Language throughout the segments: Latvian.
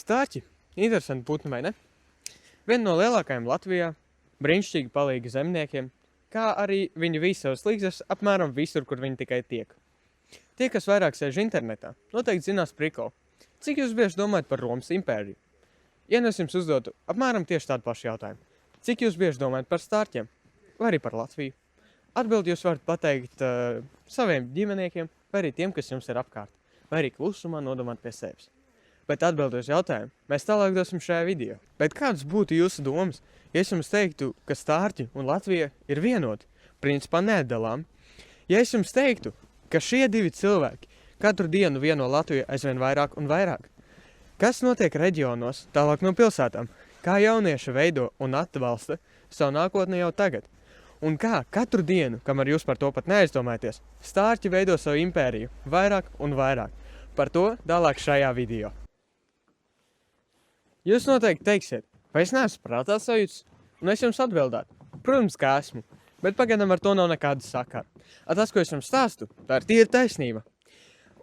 Stāķi. Interesanti putni, vai ne? Viena no lielākajām Latvijā, brīnišķīgi palīgi zemniekiem, kā arī viņi visi savas līgzes apmēram visur, kur viņi tikai tiek. Tie, kas vairāk sēž internetā, noteikti zinās prikolu. Cik jūs bieži domājat par Romas impēriju? Ja es jums uzdotu apmēram tieši tādu pašu jautājumu. Cik jūs bieži domājat par stārķiem? Vai arī par Latviju? Atbildi jūs varat pateikt saviem ģimeniekiem, vai arī tiem, kas jums ir apkārt, vai arī klusumā nodomāt pie sevis. Bet atbildi uz jautājumu mēs tālāk dosim šajā video. Bet kādas būtu jūsu domas, ja es jums teiktu, ka stārķi un Latvija ir vienoti, principā neatdalām? Ja es jums teiktu, ka šie divi cilvēki katru dienu vieno Latviju aizvien vairāk un vairāk? Kas notiek reģionos, tālāk no pilsētām? Kā jaunieši veido un atbalsta savu nākotni jau tagad? Un kā katru dienu, kamēr jūs par to pat neaizdomājaties, stārķi veido savu impēriju vairāk un vairāk? Par to tālāk šajā video. Jūs noteikti teiksiet, vai es neesmu prātā sajūts? Un es jums atbildētu, protams, ka esmu, bet pagaidām ar to nav nekāda sakara. Tas, ko es jums stāstu, tā ir tīra taisnība.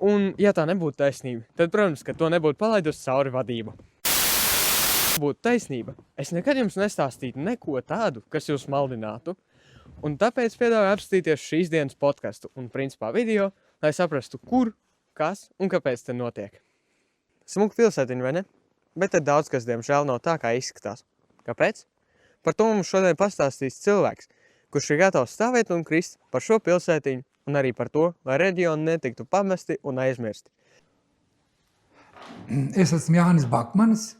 Un, ja tā nebūtu taisnība, tad, protams, ka to nebūtu palaidusi cauri vadība. Būtu taisnība, es nekad jums nestāstītu neko tādu, kas jūs maldinātu, un tāpēc piedāvāju apstīties šīs dienas podcastu un, principā, video, lai saprastu, kur, kas un kāpēc te notiek. Smuka pilsētiņa, vai ne? Bet tad daudz kas, diemžēl, nav tā, kā izskatās. Kāpēc? Par to mums šodien pastāstīs cilvēks, kurš ir gatavs stāvēt un krist par šo pilsētiņu un arī par to, lai reģioni netiktu pamesti un aizmirsti. Es esmu Jānis Bakmanis,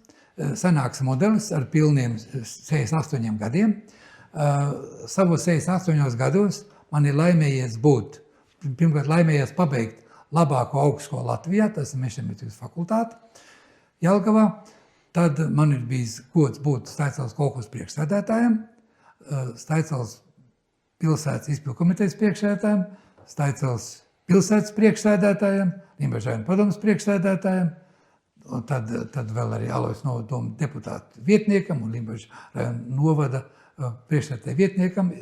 senāks modelis ar pilniem 68 gadiem. Savos 68 gados man ir laimējies būt, pirmkārt laimējies pabeigt labāko augstskolu Latvijā, tas ir Mežsaimniecības fakultāte Jelgavā. Tad man ir bijis gods būt Staicels kolhozas priekšsēdētājam, Staicels pilsētas izpildu komitejas priekšsēdētājam, Staicels pilsētas priekšsēdētājam, Limbažu rajona padomes priekšsēdētājam, un tad vēl arī Alojs novada deputātu vietniekam un Limbažu rajona novada priekšsēdētāja vietniekam.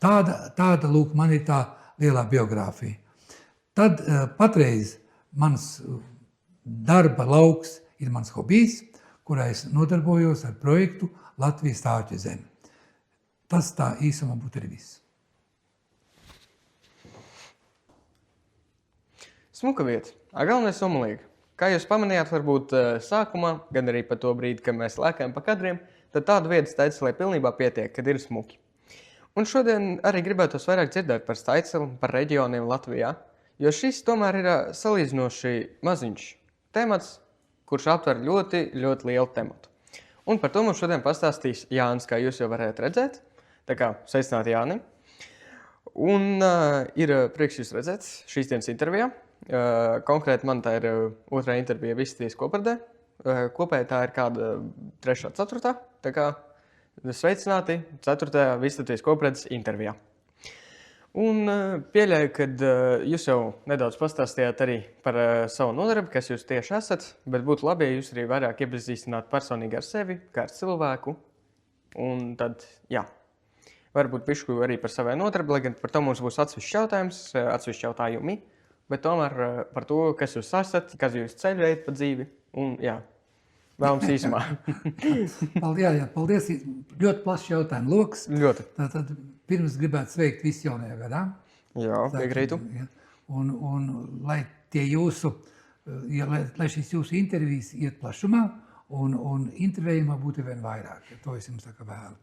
Tāda lūk, man ir tā lielā biogrāfija. Tad patreiz mans darba lauks ir mans hobijs, kurā es nodarbojos ar projektu Latvijas stārķu zeme. Tas tā īsumā būtu arī viss. Smuka vieta. Galvenais omulīga. Kā jūs pamanījāt, varbūt sākumā, gan arī pa to brīdi, kad mēs lēkājam pa kadriem, tad tāda vieta Staicelē pilnībā pietiek, kad ir smuki. Un šodien arī gribētos vairāk dzirdēt par Staiceli, par reģioniem Latvijā, jo šis tomēr ir salīdzinoši maziņš temats, kurš aptver ļoti, ļoti lielu tematu. Un par to mums šodien pastāstīs Jānis, kā jūs jau varētu redzēt. Tā kā sveicināti Jāni. Un ir prieks jūs redzēt šīs dienas intervijā. Konkrēti man tā ir otrā intervija Visitīs kopradē. Kopēji tā ir kāda 3. 4. Tā kā sveicināti 4. Visitīs koprades intervijā. Un pieļauju, ka jūs jau nedaudz pastāstījāt arī par savu nodarbi, kas jūs tieši esat, bet būtu labi, ja jūs arī vairāk iepazīstinātu personīgi ar sevi, kā ar cilvēku. Un tad, jā, varbūt pišku arī par savai nodarbi, lai gan par to mums būs atsevišķi jautājums, atsevišķi jautājumi, bet tomēr par to, kas jūs esat, kas jūs ceļojat pa dzīvi, un jā, vēlams īsumā. Paldies, ļoti plašs jautājumu loks. Ļoti. Tātad pirms gribētu sveikt visu jaunajā gadā. Jā, piekrītu. Un lai tie jūsu, lai šīs jūsu intervijas iet plašumā un intervējumā būtu vien vairāk. To es jums saka vēlu.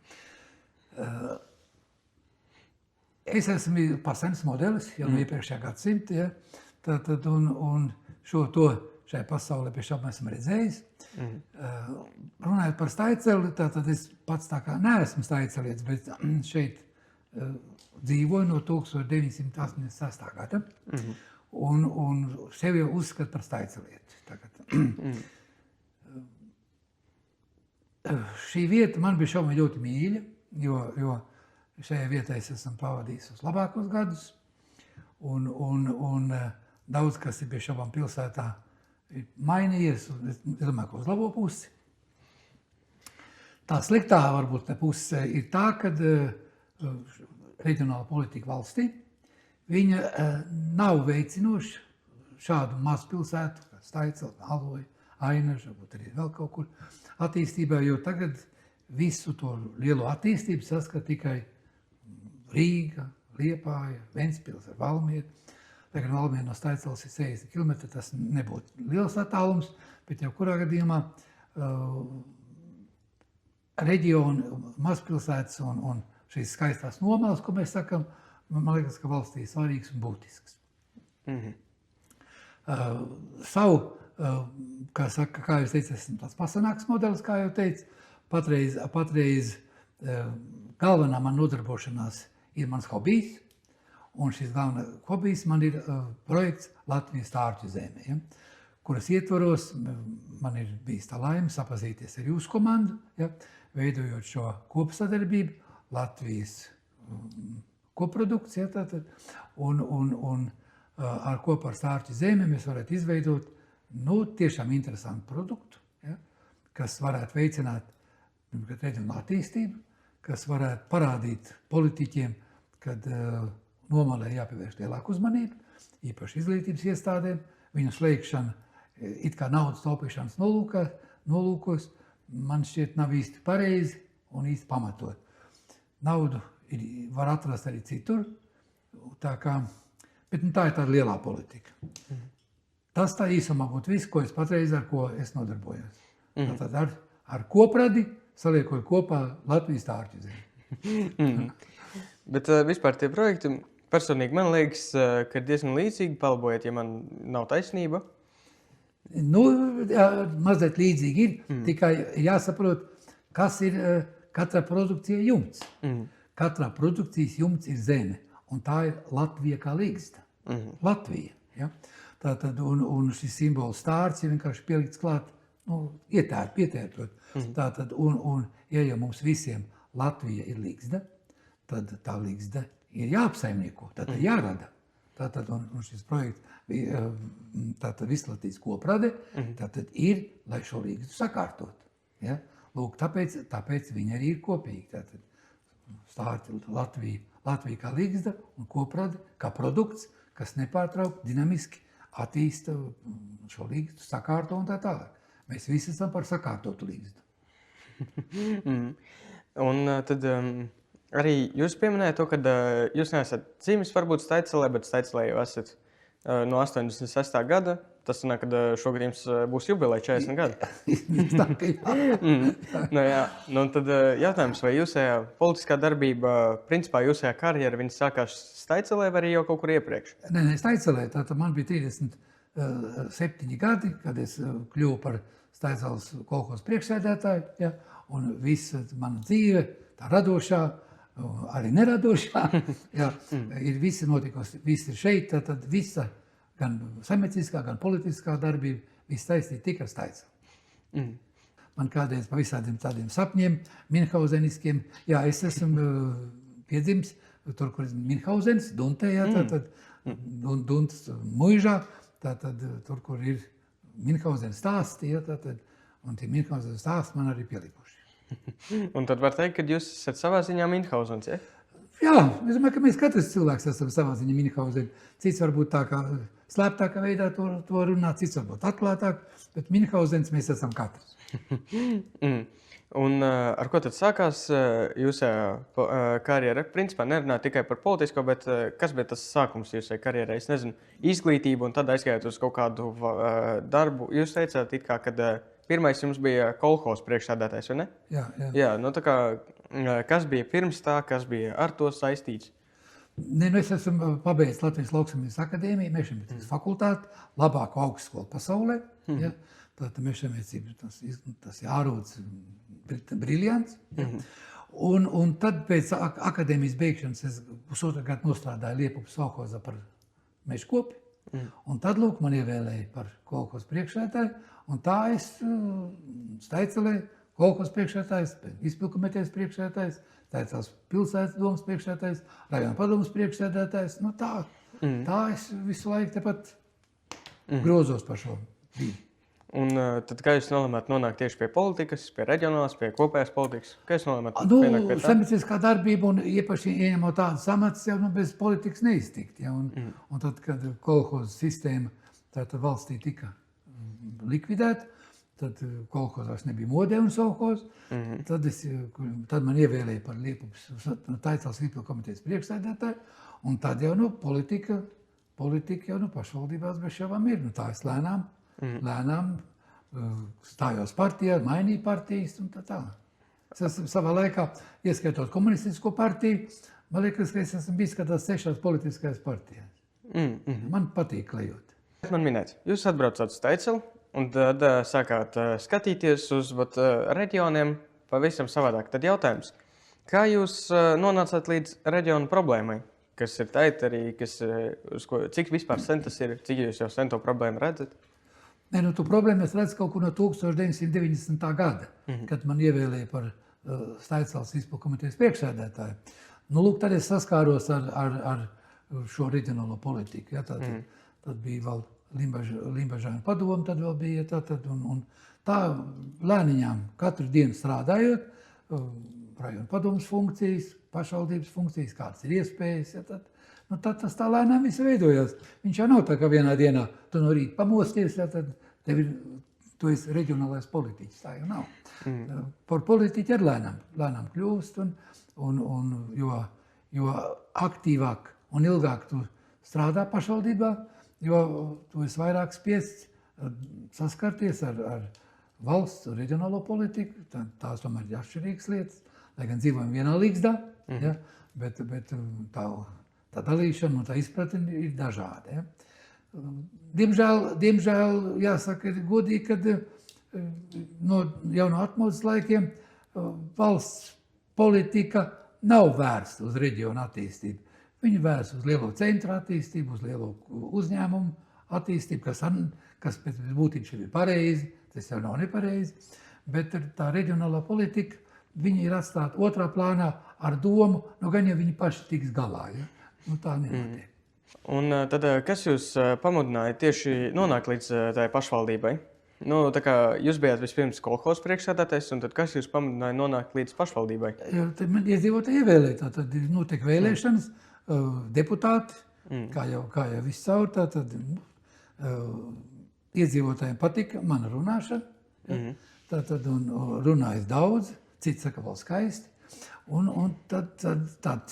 Es esmu pasenis modelis, jau no iepriekšējā gadsimta, ja? Tātad un šai pasaulē pie šām esmu redzējis. Runājot par Staiceli, tātad es pats tā kā neesmu staicelietis, bet šeit dzīvoju no 1986. gada un sevi jau uzskatu par staicelieti tagad. Šī vieta man bija šaubām ļoti mīļa, jo šajā vietā es esmu pavadījis uz labākos gadus un daudz kas ir pie šaubām pilsētā mainījies, es domāju, ka uz labo pusi. Tā sliktā varbūt puse ir tā, kad reģionāla politika valstī, viņa nav veicinoša šādu mazpilsētu, kā Staicele, Aloja, Ainaža, varbūt arī vēl kaut kur attīstībā, jo tagad visu to lielo attīstību saskat tikai Rīga, Liepāja, Ventspils ar Valmieru. Tagad Valmiera no Staicels ir 60 km, tas nebūtu liels attālums, bet jau kurā gadījumā reģioni, mazpilsētas un šīs skaistās nomalas, ko mēs sakam, man liekas, ka valstī ir svarīgs un būtisks. Savu, kā jūs teicat, esmu tāds pasanāks modelis, kā jau teicu, patreiz galvenā man nodarbošanās ir mans hobijs, un šis galvenā hobijs man ir projekts Latvijas Stārķu zeme, ja, kuras ietvaros man ir bijis tā laime sapazīties ar jūsu komandu, ja, veidojot šo kopsadarbību Latvijas koprodukts, ja, tātad, un ar kopā ar Stārķu zemi mēs varētu izveidot tiešām interesantu produktu, ja, kas varētu veicināt reģionālu attīstību, kas varētu parādīt politiķiem, kad nomalē jāpievērš lielāku uzmanību, īpaši izglītības iestādēm, viņu slēgšana it kā naudas taupīšanas nolūkos, man šķiet nav īsti pareizi un īsti pamatot. Naudu var atrast arī citur, bet tā ir tāda lielā politika. Tas tā īsumā būtu viss, ko es patreiz ar ko es nodarbojos. Tātad ar kopradi saliekot kopā Latvijas Stārķu zemi. Bet vispār tie projekti, personīgi man liekas, ka ir diezgan līdzīgi, palabojot, ja man nav taisnība. Mazliet līdzīgi ir, tikai jāsaprot, kas ir katra produkcija jumts. Katrā produkcijas jumts ir zeme, un tā ir Latvija kā līgsta. Latvija. Ja? Tātad, un šis simbols stārķis ir vienkārši pielikts klāt, pietērpot. Tātad, ja jau mums visiem Latvija ir līgsta, tad tā līgsta ir jāapsaimnieko, tātad jārada. Tātad, un šis projekts, tātad Vislatvijas koprade, tātad ir, lai šo līgstu sakārtot. Ja? Lūk, tāpēc viņi arī ir kopīgi. Tātad Stārķi Latvija kā līgsta un koprade kā produkts, kas nepārtraukti dinamiski attīsta šo līgstu, sakārto un tā tālāk. Mēs visi esam par sakārtotu līgstu. Un tad arī jūs pieminējāt to, ka jūs neesat dzīves varbūt Staicelē, bet Staicelē jau esat no 86. gada. Tas sanāk, ka šogad jums būs jubileja 40 gadi. Tad jautājums, vai jūsējā politiskā darbība, principā jūsējā karjera, viņa sākās Staicelē vai arī jau kaut kur iepriekš? Nē, Staicelē. Tātad man bija 37 gadi, kad es kļuvu par Staiceles kolhozas priekšsēdētāju, ja, un visa mana dzīve, tā radošā, arī neradošā, ja, ir visi notikusi, visi ir šeit, tad visa, gan saimnieciskā, gan politiskā darbība, viss saistīta tikai ar Staiceli. Man kādreiz pa visādiem tādiem sapņiem, minhauzeniskiem, jā, es esmu piedzimis tur, kur ir Minhauzens, Duntē, jā, tātad Duntas muižā, tātad tur, kur ir Minhauzens stāsti, ja, tātad, un tie Minhauzens stāsti man arī pielikuši. Un tad var teikt, ka jūs esat savā ziņā Minhauzens, ja? Jā, es domāju, ka mēs katrs cilvēks esam savā ziņā Minhauzeni. Cits varbūt tā kā slēptākā veidā to runā, cits varbūt atklātāk, bet Minhauzens mēs esam katrs. Un ar ko tad sākās jūsu karjera? Principā nerunā tikai par politisko, bet kas bija tas sākums jūsu karjerai? Es nezinu, izglītību un tad aizgājot uz kaut kādu darbu. Jūs teicāt, kad pirmais jums bija kolhozas priekšsēdētājs, vai ne? Jā. Jā, tā kā, kas bija pirms tā, kas bija ar to saistīts? Es esmu pabeidzis Latvijas Lauksaimniecības akadēmiju, mežsaimniecības fakultāti, labāko augstskolu pasaulē. Ja? Tātad mežsaimniecība, tas ir ārūds briljants. Ja? Un tad pēc akadēmijas beigšanas es pusotru gadu nostrādāju Liepupes kolhozā par mežkopi. Un tad, lūk, man ievēlēja par kolhozas priekšsēdētāju, un tā es Staicelē kolhozas priekšsēdētājs, izpilkumēties priekšsēdētājs, Staiceles pilsētas domas priekšsēdētājs, rajona padomas priekšsēdētājs. Tā es visu laiku tepat grozos par šo brīdi. Un tad kā jūs nolēmāt nonākt tieši pie politikas, pie reģionālās, pie kopējās politikas? Kā jūs nolēmāt pienākt pie tā? Saimnieciskā darbība un iepaši ieņemot tādas amatas, jau bez politikas neiztikt. Ja? Un tad, kad kolhozas sistēma tātad valstī tika likvidēta, tad kolhozās nebija modē un sovhoz. Tad man ievēlēja par Taicāles Līpuma komitejas priekšsēdētāju, un tad jau politika jau pašvaldībās bez šaubām ir. Tā es lēnām stājos partijā, mainīju partijas un tā tālāk. Es esmu savā laikā, ieskaitot komunistisko partiju, man liekas, ka es esmu bijis kādās 6 politiskajās partijās. Man patīk klejot. Man minēts, jūs atbraucāt uz Taicelu un tad sākāt skatīties uz reģioniem pavisam savādāk. Tad jautājums, kā jūs nonācāt līdz reģionu problēmai? Kas ir Taiterī, cik vispār sen tas ir, cik jūs jau sen to problēmu redzat? Tu problēmu es redzu kaut kur no 1990. gada, kad man ievēlēja par Taicāles Līpuma komitejas priekšsēdētāju. Lūk, tad es saskāros ar šo reģionālo politiku. Ja, tad bija vēl Limbažāņu padomu, tad vēl bija un tā lēniņām katru dienu strādājot, rajonu padomas funkcijas, pašvaldības funkcijas, kādas ir iespējas, ja, tad tas tā lēnām viss veidojās. Viņš jau nav tā, ka vienā dienā tu no rīta pamosties, ja, tad tu esi reģionālais politiķis, tā jau nav. Par politiķi ir lēnām kļūst, un jo aktīvāk un ilgāk tu strādā pašvaldībā, jo tu esi vairāk spiests saskarties ar valsts un reģionālo politiku. Tās tomēr ir atšķirīgas lietas, lai gan dzīvojam vienā līgzdā, ja, bet tā dalīšana un tā izpratne ir dažāda. Ja. Diemžēl, jāsaka, ir godīgi, kad jau no atmodas laikiem valsts politika nav vērsta uz reģionu attīstību. Viņa vērsta uz lielo centru attīstību, uz lielo uzņēmumu attīstību, kas pēc būtības ir pareizi, tas jau nav nepareizi, bet tā reģionālā politika, viņi ir atstāti otrā plānā ar domu, gan jau viņi paši tiks galā. Ja? Tā nenotiek. Un tad, kas jūs pamudināja tieši nonākt līdz tai pašvaldībai? Tā kā jūs bijāt vispirms kolhozas priekšsēdētājs, un tad kas jūs pamudināja nonākt līdz pašvaldībai? Tad man iedzīvotāji ievēlēja, tad notiek vēlēšanas, deputāti, kā jau viss caur, tad iedzīvotājiem patika mana runāšana, tad runājas daudz, citi saka vēl skaisti, un tad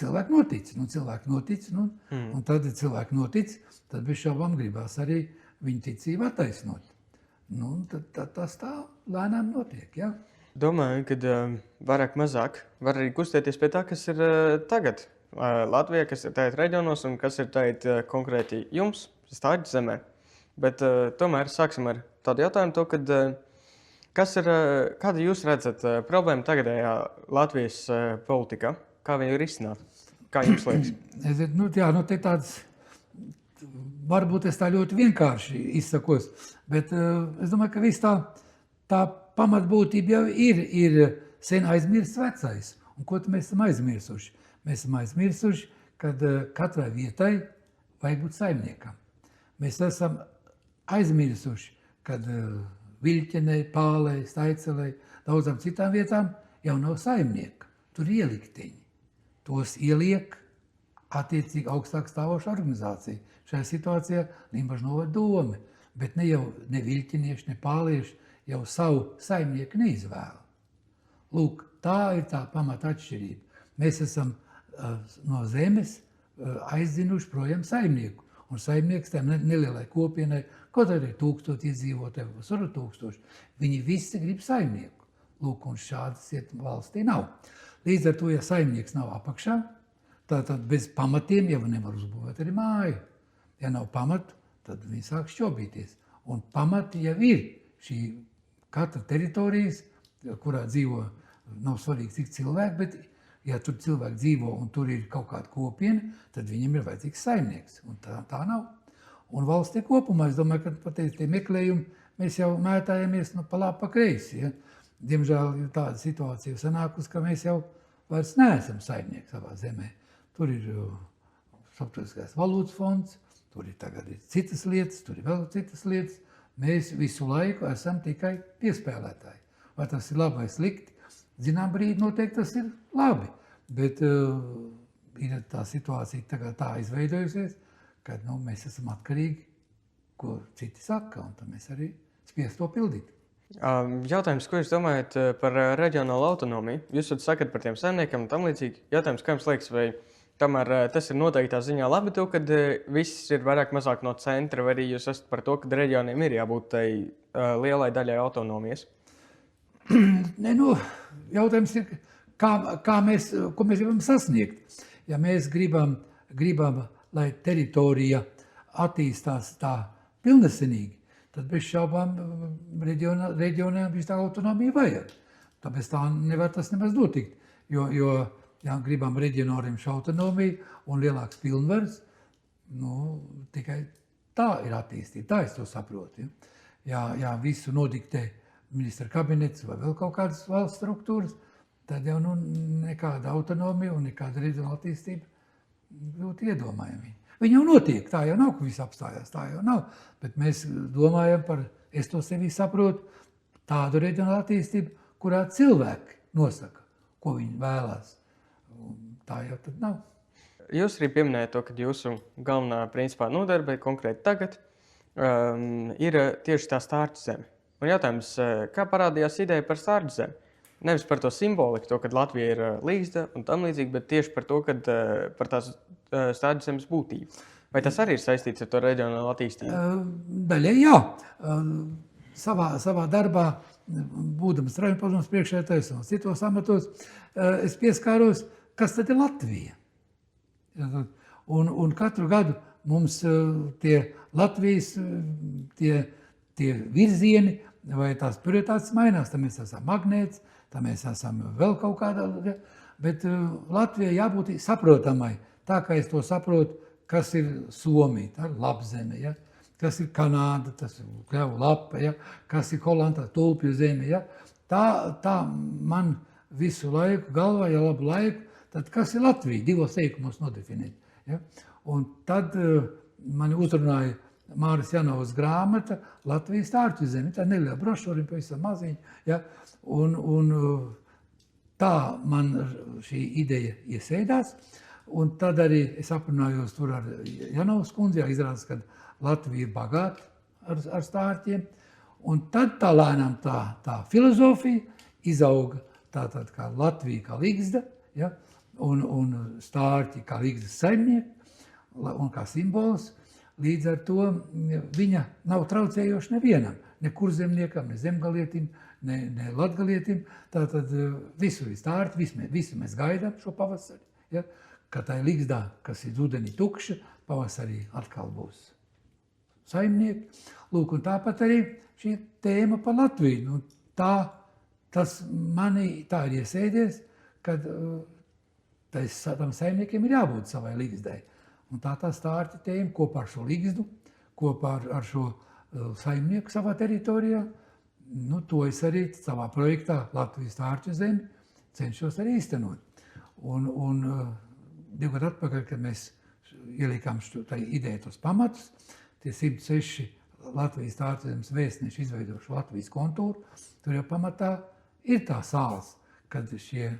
cilvēki notic, un tad cilvēki notic, tad bez šaubām gribās arī viņu ticību attaisnot. Tad tas tā lēnām notiek, ja? Domāju, ka vairāk mazāk var arī kustēties pie tā, kas ir tagad Latvijā, kas ir tagad reģionos un kas ir tagad konkrēti jums, Stāģu zemē. Bet tomēr sāksim ar tādu jautājumu, kāda jūs redzat problēmu tagadējā Latvijas politikā? Kā viņu risināt? Kā jums liekas? Te tāds, varbūt es tā ļoti vienkārši izsakos, bet es domāju, ka viss tā pamatbūtība jau ir sen aizmirsts vecais. Un ko mēs esam aizmirsuši? Mēs esam aizmirsuši, ka katrai vietai vajag būt saimniekam. Mēs esam aizmirsuši, kad Viļķenei, Pālei, Taicelei, daudzām citām vietām jau nav saimnieka. Tur ielikteņi. Tos ieliek attiecīgi augstāk stāvoša organizācija. Šajā situācijā Limbažu novada dome, bet ne viļķenieši, ne pālieši jau savu saimnieku neizvēla. Lūk, tā ir tā pamata atšķirība. Mēs esam no zemes aizdzinuši projām saimnieku. Un saimnieks tam nelielai kopienai, kaut arī 1000 iedzīvotāji, vai 1000, viņi visi grib saimnieku. Lūk, un šādas valstī nav. Līdz ar to, ja saimnieks nav apakšā, tad bez pamatiem jau nevar uzbūvēt arī māju. Ja nav pamatu, tad viņi sāk šķobīties. Un pamati jau ir šī katra teritorijas, kurā dzīvo, nav svarīgi cik cilvēki, bet ja tur cilvēki dzīvo un tur ir kaut kāda kopiena, tad viņam ir vajadzīgs saimnieks. Un tā nav. Un valstī kopumā, es domāju, ka pateic tie meklējumi, mēs jau mētājamies pa labi, pa kreisi. Ja? Diemžēl ir tāda situācija sanākus, ka mēs jau vairs neesam saimnieki savā zemē. Tur ir Starptautiskais valūtas fonds, tur ir tagad citas lietas, tur ir vēl citas lietas. Mēs visu laiku esam tikai piespēlētāji. Vai tas ir labi vai slikti? Zinām brīdi noteikti tas ir labi, bet ir tā situācija tagad tā izveidojusies, ka mēs esam atkarīgi, ko citi saka, un tad mēs arī spiest to pildīt. Jautājums, ko jūs domājat par reģionālu autonomiju? Jūs sakat par tiem saimniekiem un tam līdzīgi. Jautājums, kā jums liekas, vai tomēr tas ir noteiktā ziņā labi to, kad viss ir vairāk mazāk no centra, vai arī jūs esat par to, ka reģioniem ir jābūt tai lielai daļai autonomijas? Ne, nu, jautājums ir, ko mēs gribam sasniegt. Ja mēs gribam, lai teritorija attīstās tā pilnesenīgi, tad bez šaubām reģionām visu tā autonomija vajag. Tāpēc tā nevar tas nemaz notikt. Jo ja gribam reģionāriem šo autonomiju un lielāks pilnvars, tikai tā ir attīstība. Tā es to saprotu. Ja visu nodiktē ministra kabinets vai vēl kaut kādas valsts struktūras, tad jau nekāda autonomija un nekāda reģionāla attīstība ļoti iedomājami. Viņa jau notiek, tā jau nav, ka viss apstājās, tā jau nav. Bet mēs domājam par, es to sevi saprotu, tādu reģionālu attīstību, kurā cilvēki nosaka, ko viņi vēlās. Tā jau tad nav. Jūs arī pieminējat to, ka jūsu galvenā principā nodarbe konkrēti tagad ir tieši tā stārķu zeme. Un jautājums, kā parādījās ideja par stārķu zemi? Nevis par to simboliku, to, ka Latvija ir līgzda un tam līdzīgi, bet tieši par to, par tās stārķu zemes būtību. Vai tas arī ir saistīts ar to reģionālu attīstību? Daļai jā. Savā darbā, būdams Rajoņu padomes priekšsēdētājs un citos amatos, es pieskāros, kas tad ir Latvija. Un katru gadu mums tie Latvijas tie virzieni vai tās prioritātes mainās. Tā mēs esam magnēts, tā mēs esam vēl kaut kādā, bet Latvijai jābūt saprotamai. Tā kā es to saprotu, kas ir Somija, tā ir labzeme, ja? Kas ir Kanāda, tas ir Kļavu lapa, ja? Kas ir Holanda, tulpju zeme. Ja? Tā man visu laiku galvā, ja labu laiku, tad kas ir Latvija? Divos teikumos nodefinēt. Ja? Un tad mani uzrunāja Māris Janovas grāmata Latvijas stārķu zeme. Tā neliela brošūra, pavisam maziņa. Ja? Un tā man šī ideja iesēdās. Un tad arī es aprunājos tur ar Janovas kundzi, izrādās, ka Latvija ir bagāta ar stārķiem. Un tad tā lēnām tā filozofija izauga tātad kā Latvija kā līgzda, ja? Un stārķi kā līgzdas saimnieki un kā simbols. Līdz ar to viņa nav traucējoša nevienam, ne kurzemniekam, ne zemgalietim, ne latgalietim. Tātad visur ir stārķi, visi mēs gaidām šo pavasari. Ja? Ka tā ir līgzdā, kas ir rudenī tukša, pavasarī atkal būs saimnieki. Lūk, un tāpat arī šī tēma par Latviju. Tas manī tā ir iesēdies, kad tam saimniekiem ir jābūt savai līgzdai. Un tā stārķa tēma kopā ar šo līgzdu, kopā ar šo saimnieku savā teritorijā, to es arī savā projektā Latvijas stārķu zemi cenšos arī īstenot. Un 2 gadu atpakaļ, kad mēs ielikām tā ideju tos pamatus, tie 106 Latvijas stārķu zemes vēstneši izveidojuši Latvijas kontūru, tur jau pamatā ir tā sāls, kad šie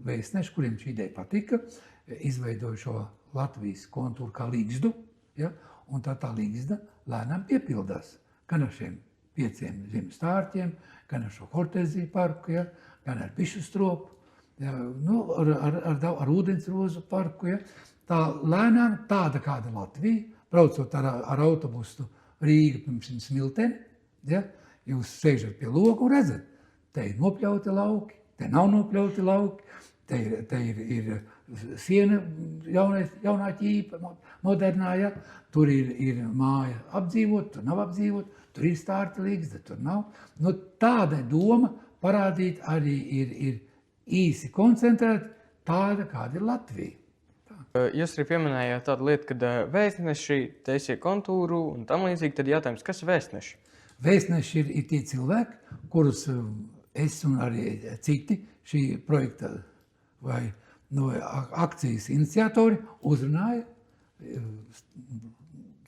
vēstneši, kuriem šī ideja patika, izveidoja šo Latvijas kontūru kā līgzdu, ja? Un tā līgzda lēnām piepildās. Gan ar šiem 5 zemes stārķiem, gan ar šo Hortēziju parku, ja? Gan ar Bišu stropu, ja? Ar ūdensrozu parku. Ja? Tā lēnām tāda kāda Latvija, braucot ar autobusu Rīga pirms Smilteni, ja? Jūs sēžat pie loga un redzat, te ir nopļauti lauki, te nav nopļauti lauki, te ir siena jaunā ķīpa, modernā, ja? Tur ir māja apdzīvot, tur nav apdzīvot, tur ir stārķa līgzda, tur nav. Tāda doma parādīt arī ir īsi koncentrēta, tāda, kāda ir Latvija. Jūs arī pieminējāt tādu lietu, kad vēstneši taisīja kontūru un tam līdzīgi, tad jautājums, kas ir vēstneši? Vēstneši ir tie cilvēki, kurus es un arī citi šī projekta vai akcijas iniciatori uzrunāja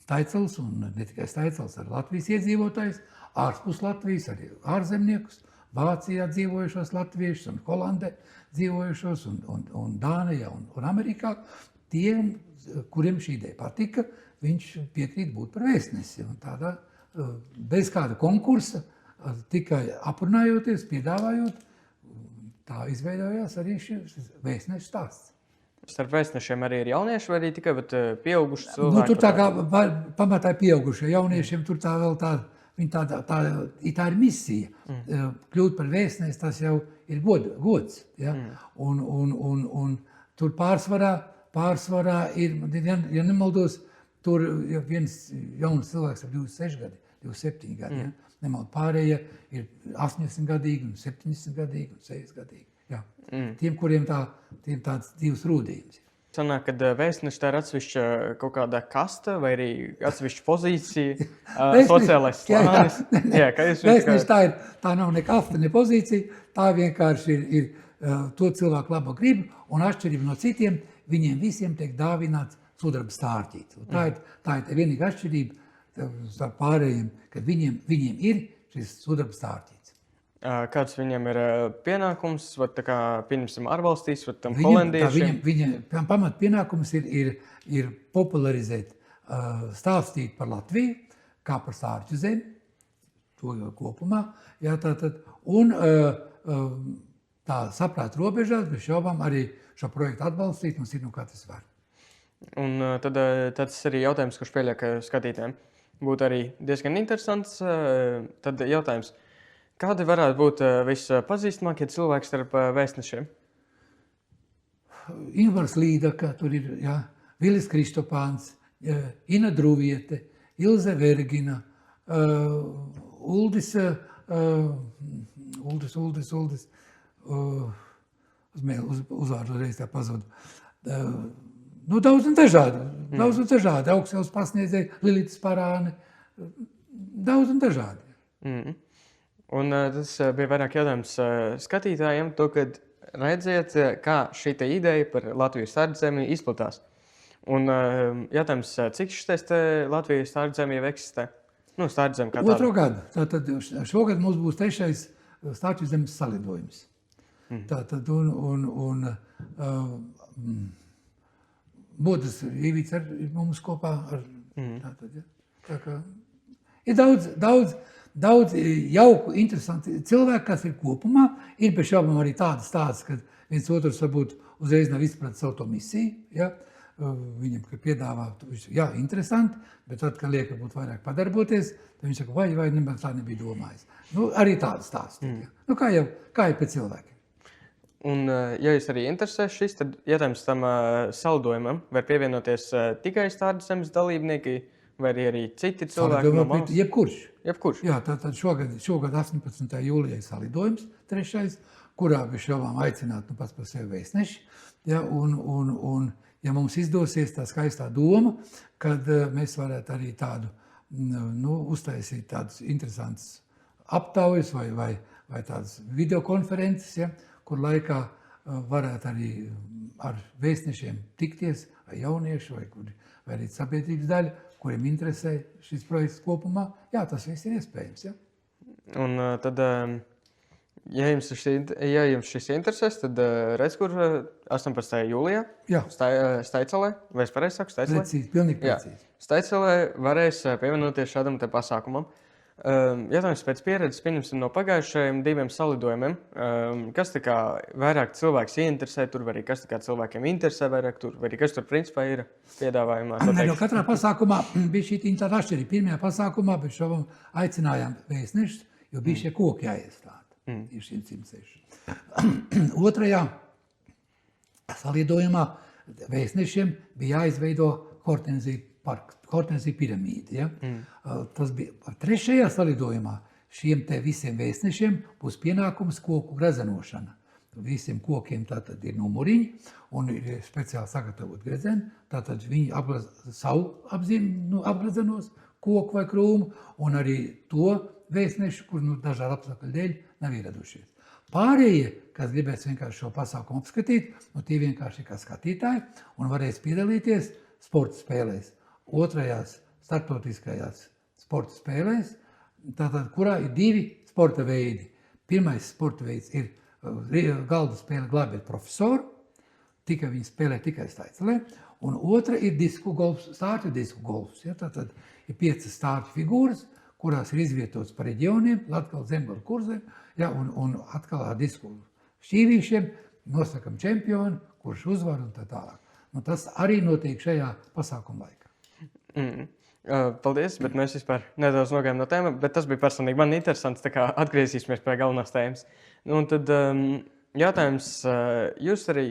Staicels un ne tikai Staicels, ar Latvijas iedzīvotājus, ārpus Latvijas, arī ārzemniekus, Vācijā dzīvojušos latviešus un Holandē dzīvojušos un Dānijā un Amerikā. Tiem, kuriem šī ideja patika, viņš piekrīt būt par vēstnesi. Un tādā bez kāda konkursa tikai aprunājoties, piedāvājot, tā izveidojās arī šis vēstnešu stāsts. Starp vēstnešiem arī ir jaunieši vai arī tikai pieauguši Nu, cilvēki? tur tā kā pamatā pieaugušie jauniešiem, tur tā vēl tā ir misija. Kļūt par vēstnesi, tas jau ir gods. Ja? Un tur pārsvarā ir, ja nemaldos, tur viens jauns cilvēks ar 26 gadi, 27 gadi. Ja? Nemaldos, pārējie ir 80 gadīgi, un 70 gadīgi, un 60 gadīgi. Ja? Tiem, kuriem tāds dzīves rūdījums. Sanāk, kad vēstneši tā ir atsevišķa kaut kāda kasta vai arī atsevišķa pozīcija, sociālais slānis. Vēstneši tā nav ne kasta, ne pozīcija, tā vienkārši ir to cilvēku laba griba, un atšķirība no citiem, viņiem visiem tiek dāvināts sudraba stārķīts. Tā ir vienīga atšķirība starp pārējiem, kad viņiem ir šis sudraba stārķīts. Kāds viņam ir pienākums, vai tā kā, pieņemsim, ārvalstīs, vai tam holandiešiem? Viņam pamat pienākums ir popularizēt, stāstīt par Latviju, kā par stārķu zemi, to jau kopumā, jā, un tā saprāt robežās, bez šaubām arī šo projektu atbalstīt, mums ir kā tas var. Un tad tas arī jautājums, kurš pieļauj, ka skatītājiem būtu arī diezgan interesants, tad jautājums. Kādi varētu būt vispazīstamākie cilvēki starp vēstnešiem? Ingvars Līdaka, tur ir Vilis Kristopāns, Ina Druviete, Ilze Vergina, Uldis, uzvārdu reiz tā pazudu. Nu, daudz un dažādi, Augstēls pasniedzēji, Lilitas Parāne, daudz un dažādi. Un tas bija vairāk jautājums skatītājiem, to, kad redziet, kā šī ideja par Latvijas stārdzemi izplatās. Un jautājums, cik šis Latvijas stārdzemi jau eksistē? Nu, stārdzemi kā tāda. Otro gadu. Tātad šogad mums būs 3. stārķu zemes salidojums. Tātad Bodas Īvīts ir mums kopā ar tātad, ja. Tā kā ir daudz jauku, interesanti cilvēki, kas ir kopumā. Ir bez šaubām arī tādas stāsts, kad viens otrs varbūt uzreiz nav izpratis savu to misiju. Ja? Viņam, kad piedāvā, interesanti, bet tad, kad liek varbūt vairāk padarboties, tad viņš saka, vai nemaz tā nebija domājis. Nu, arī tādas stāsti. Ja? Nu, kā jau pēc cilvēkiem. Un, ja jūs arī interesē šis, tad jautājums tam saldojumam var pievienoties tikai stārdzizemes dalībnieki, vai arī citi cilvēki no malas? Jebkurš. Jā, tātad šogad 18. jūlijā ir salidojums 3. kurā bez šaubām aicināt pats par sevi vēstneši. Ja, un ja mums izdosies tā skaistā doma, kad mēs varētu arī tādu, uztaisīt tādus interesantus aptaujas vai tādas videokonferences, ja, kur laikā varētu arī ar vēstnešiem tikties, vai jaunieši, vai arī sabiedrības daļa, kuriem interesē šis projekts kopumā, tas viss ir iespējams. Ja? Un tad, ja jums šis interesēs, tad redz, kur 18. jūlijā Staicelē, vai es pareizi saku, Staicelē? Pilnīgi precīzi. Staicelē varēs pievienoties šādam te pasākumam. Jautājums pēc pieredzes, pieņemsim no pagājušajiem 2 salidojumiem, kas tā kā vairāk cilvēks ieinteresē tur, vai arī kas tā kā cilvēkiem interesē vairāk tur, vai arī kas tur principā ir piedāvājumā? Jo katrā pasākumā bija šī tāda atšķirība. Pirmajā pasākumā bez šaubām aicinājām vēstnešus, jo bija šie koki jāiestāda. Ir 106. Otrajā salidojumā vēstnešiem bija jāizveido Hortenzija parks, Hortenzija piramīda. Ja? Tas bija 3. salidojumā. Šiem te visiem vēstnešiem būs pienākums koku grezenošana. Visiem kokiem tātad ir numuriņi un ir speciāli sagatavot grezeni. Tātad viņi apgrezenos koku vai krūmu un arī to vēstnešu, kur dažādu apstākļu dēļ nav ieradušies. Pārējie, kas gribēs vienkārši šo pasākumu apskatīt, tie vienkārši kā skatītāji un varēs piedalīties sporta spēlēs. 2. starptautiskajās sporta spēlēs, tātad, kurā ir 2 sporta veidi. Pirmais sporta veids ir galda spēle glābiet profesoru, viņi spēlē tikai Staicelē, un otra ir disku golfs, stārķu disku golfs. Ja? Tātad ir 5 stārķu figūras, kurās ir izvietots pa reģioniem, Latgales Zemgala kurzem, ja, un atkal ar disku šķīvīšiem nosakam čempionu, kurš uzvar un tā tālāk. Nu, tas arī notiek šajā pasākuma laikā. Paldies, bet mēs vispār nedaudz nogājām no tēma, bet tas bija personīgi man interesants, tā kā atgriezīsimies pie galvenās tēmas. Nu, un tad jautājums, jūs arī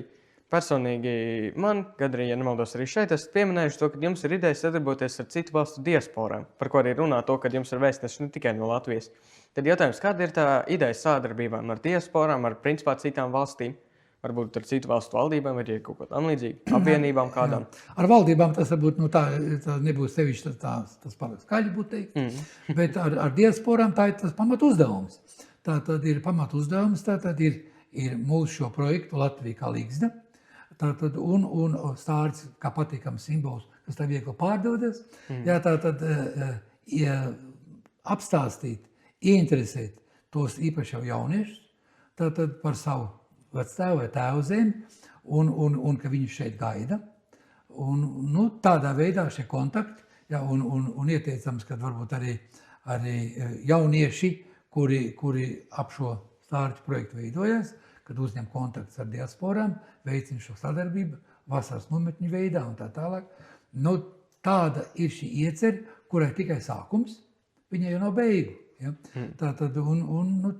personīgi man, gad arī, ja nemaldos arī šeit, esat pieminējuši to, ka jums ir ideja sadarboties ar citu valstu diasporām, par ko arī runā to, ka jums ir vēstneši ne tikai no Latvijas. Tad jautājums, kāda ir tā ideja sadarbībām ar diasporām, ar principā citām valstīm? Varbūt ar citu valstu valdībām, vai ir kaut ko tam līdzīgi, apvienībām kādām? Jā. Ar valdībām tas varbūt tā nebūs sevišķi tas paliks skaļi būt teikt, bet ar diasporām tā ir tas pamat uzdevums. Tā tad ir pamat uzdevums, tā tad ir mūsu šo projektu Latvija kā līgzda, tātad un stārķis kā patīkams simbols, kas tā viegli pārdodas. Jā, tātad apstāstīt, ieinteresēt tos īpaši jau jauniešus, tātad par savu vectēvu vai tēvu zemi, un ka viņus šeit gaida. Un, nu, tādā veidā šie kontakti, ja, un ieteicams, ka varbūt arī jaunieši, kuri ap šo stārķu projektu veidojas, kad uzņem kontaktus ar diasporām, veicina šo sadarbību vasaras nometņu veidā un tā tālāk. Nu, tāda ir šī iecer, kurai tikai sākums, viņai jau nav beigu. Ja? Tātad, nu,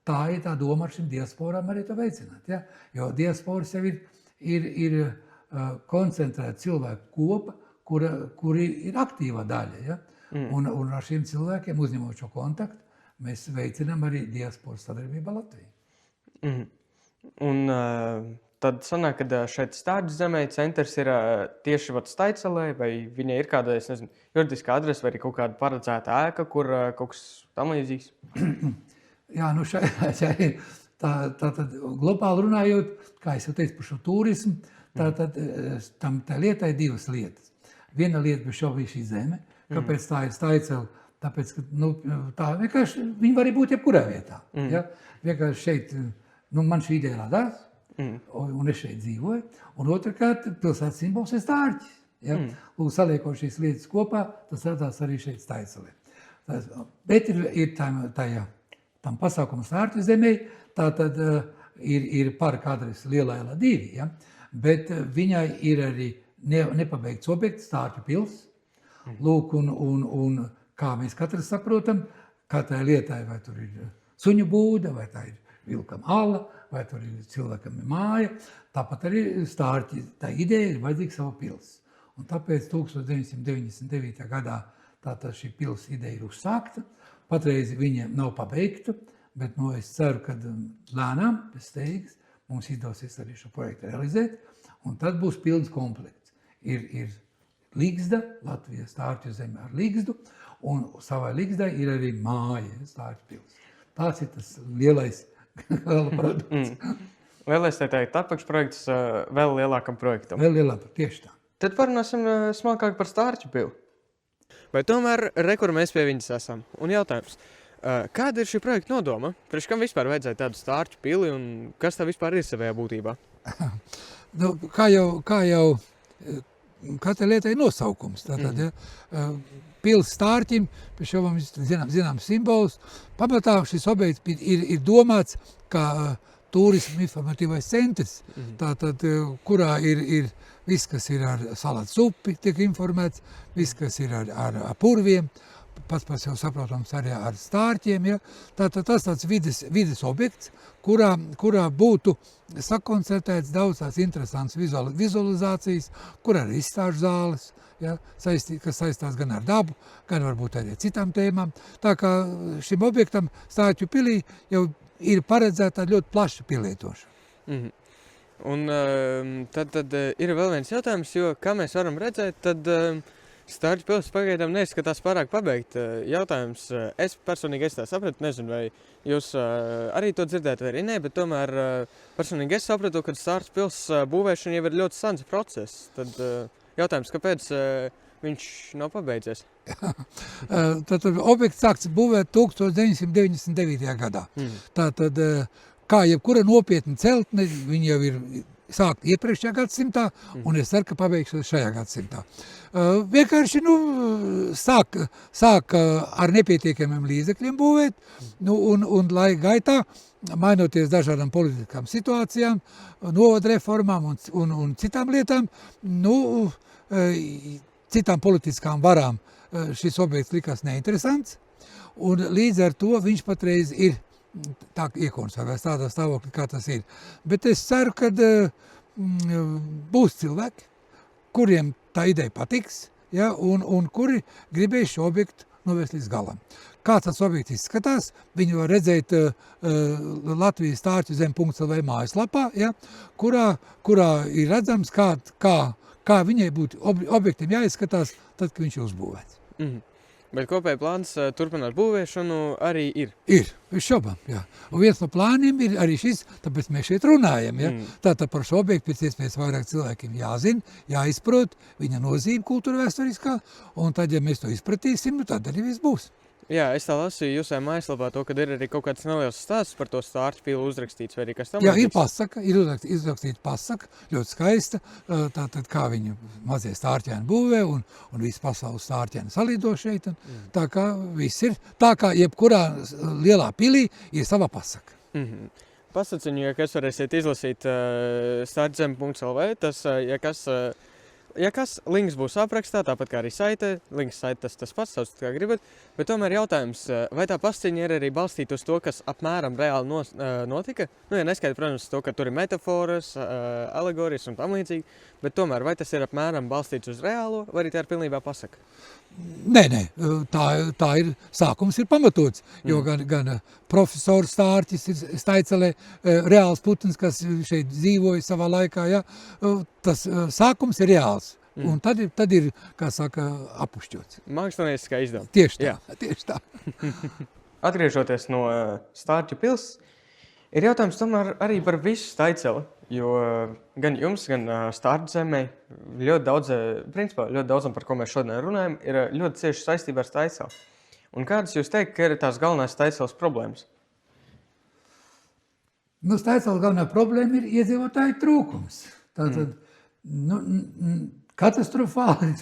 tā ir tā doma ar šim diasporām arī to veicināt. Ja? Jo diasporas jau ir koncentrēta cilvēku kopa, kuri ir aktīvā daļa. Ja? Un ar šiem cilvēkiem, uzņemot šo kontaktu, mēs veicinām arī diasporas sadarbību Latviju. Un tad sanāk, ka šeit Stārķu zemē centrs ir tieši Staicelē, vai viņai ir kāda, es nezinu, juridiska adrese, vai arī kaut kāda paredzēta ēka, kur kaut kas tam līdzīgs? Jā, nu šeit ir tātad globāli runājot, kā es jau teicu par šo turismu, tātad tā lietai divas lietas. Viena lieta bija šobrīd šī zeme, kāpēc tā ir Staicela, tāpēc, ka nu, tā vienkārši viņi var arī būt jebkurā vietā. Ja? Vienkārši šeit, nu, man šī ideja radās, un es šeit dzīvoju, un otrkārt pilsētas simbols ir stārķis. Ja? Lūk, saliekot šīs lietas kopā, tas radās arī šeit Staicelē. Bet ir tam pasākumu stārķu zemē, tā tad ir parka adrese Lielā Iela 2, ja? Bet viņai ir arī nepabeigts objekts stārķu pils. Lūk, un kā mēs katrs saprotam, katrai lietai, vai tur ir suņu būda, vai tā ir vilkam ala, vai tur ir cilvēkam māja, tāpat arī stārķi, tā ideja ir vajadzīga savu pils. Un tāpēc 1999. gadā tātad šī pils ideja ir uzsākta, patreiz viņa nav pabeigta, bet nu, es ceru, ka lēnām, bez steigas, mums izdosies arī šo projektu realizēt, un tad būs pilns komplekts. Ir līgzda, Latvijas stārķu zeme ar līgzdu, un savai līgzdai ir arī māja, stārķu pils. Tāds ir tas lielais gala produkts. Lielais tā ir apakšprojekts vēl lielākam projektam. Vēl lielākam, tieši tā. Tad parunāsim smalkāk par stārķu pili. Vai tomēr kur mēs pie viņas esam? Un jautājums, kāda ir šī projekta nodoma? Priekš kam vispār vajadzēja tādu stārķu pili un kas tā vispār ir savajā būtībā? Nu, kā jau katra lieta ir nosaukums. Tātad, ja, pils stārķim, pie šo mums zināms simbols. Pamatā šis objekts ir domāts kā turismu informatīvais centrs, tātad, kurā ir viss, kas ir ar salats upi, tiek informēts, viss, kas ir ar purviem, pats jau saprotams arī ar stārķiem. Ja? Tātad tas tāds vides objekts, kurā būtu sakoncentrēts daudz tās interesantas vizualizācijas, kur arī izstāžu zāles, ja? Kas saistās gan ar dabu, gan varbūt arī citām tēmām. Tā kā šim objektam stārķu pilī jau ir paredzēta ļoti plaša pielietošana. Un tad ir vēl viens jautājums, jo, kā mēs varam redzēt, tad stārķu pils pagaidām neizskatās pārāk pabeigt. Jautājums, es personīgi tā sapratu, nezinu, vai jūs arī to dzirdēt vai arī nē, bet tomēr personīgi es sapratu, ka stārķu pils būvēšana jau ir ļoti sens process. Tad jautājums, kāpēc viņš nav pabeidzies? Tad objekts sākts būvēt 1999. gadā. Tātad, kā jebkura nopietna celtne, viņa jau ir sākt iepriekšējā gadsimtā, un es ceru, ka pabeigšu šajā gadsimtā. Vienkārši sāk ar nepietiekamiem līdzekļiem būvēt, un laika gaitā, mainoties dažādām politiskām situācijām, novada reformām un citām lietām, citām politiskām varām šis objekts likās neinteresants, un līdz ar to viņš patreiz ir tā iekonservēts tādā stāvoklī, kā tas ir. Bet es ceru, ka būs cilvēki, kuriem tā ideja patiks, ja, un kuri gribēs šo objektu novest līdz galam. Kā tas objekts izskatās, viņi var redzēt Latvijas stārķu zem.lv mājaslapā, ja, kurā ir redzams, kā viņai būtu objektam jāizskatās, tad, kad viņš ir uzbūvēts. Bet kopēji plāns turpināt būvēšanu arī ir? Ir, bez šaubām, jā. Un viens no plāniem ir arī šis, tāpēc mēs šeit runājam, ja. Tātad par šo objektu pēc iespējas vairāk cilvēkiem jāzina, jāizprot viņa nozīme kultūra vēsturiskā, un tad, ja mēs to izpratīsim, tad arī viss būs. Jā, es tā lasīju jūsā mājaslapā to, kad ir arī kaut kāds neliels stāsts par to stārķu pilu uzrakstīts, vai arī kas tam? Jā, ir pasaka, ir izrakstīta pasaka, ļoti skaista, tātad kā viņu mazie stārķēni būvē, un visu pasaules stārķēni salido šeit, tā kā viss ir, tā kā jebkurā lielā pilī ir sava pasaka. Pasaciņu, ja kas varēsiet izlasīt stārķzem.lv, tas, ja kas, links būs aprakstā, tāpat kā arī saite, links saite tas pats, sauc kā gribat, bet tomēr jautājums, vai tā pasciņa ir arī balstīta uz to, kas apmēram reāli notika? Ja neskaidri, protams, to, ka tur ir metaforas, alegorijas un tam līdzīgi, bet tomēr, vai tas ir apmēram balstīts uz reālo, vai arī tā ir pilnībā pasaka? Nē, tā ir, sākums ir pamatots, jo gan profesors Stārķis ir Staicelē, reāls putns, kas šeit dzīvoja savā laikā, ja, tas sākums ir reāls, un tad ir, kā saka, apušķots. Mākslinieciskā izdevuma. Tieši tā. Atgriežoties no Stārķu pils, ir jautājums tomēr arī par visu Staiceli, jo gan jums, gan Stārķzemē ļoti daudzam, par ko mēs šodien runājam, ir ļoti cieši saistībā ar Staiceli. Un kādas jūs teikt, ka ir tās galvenās Staiceles problēmas? Staicela galvenā problēma ir iedzīvotāju trūkums. Tātad, katastrofāli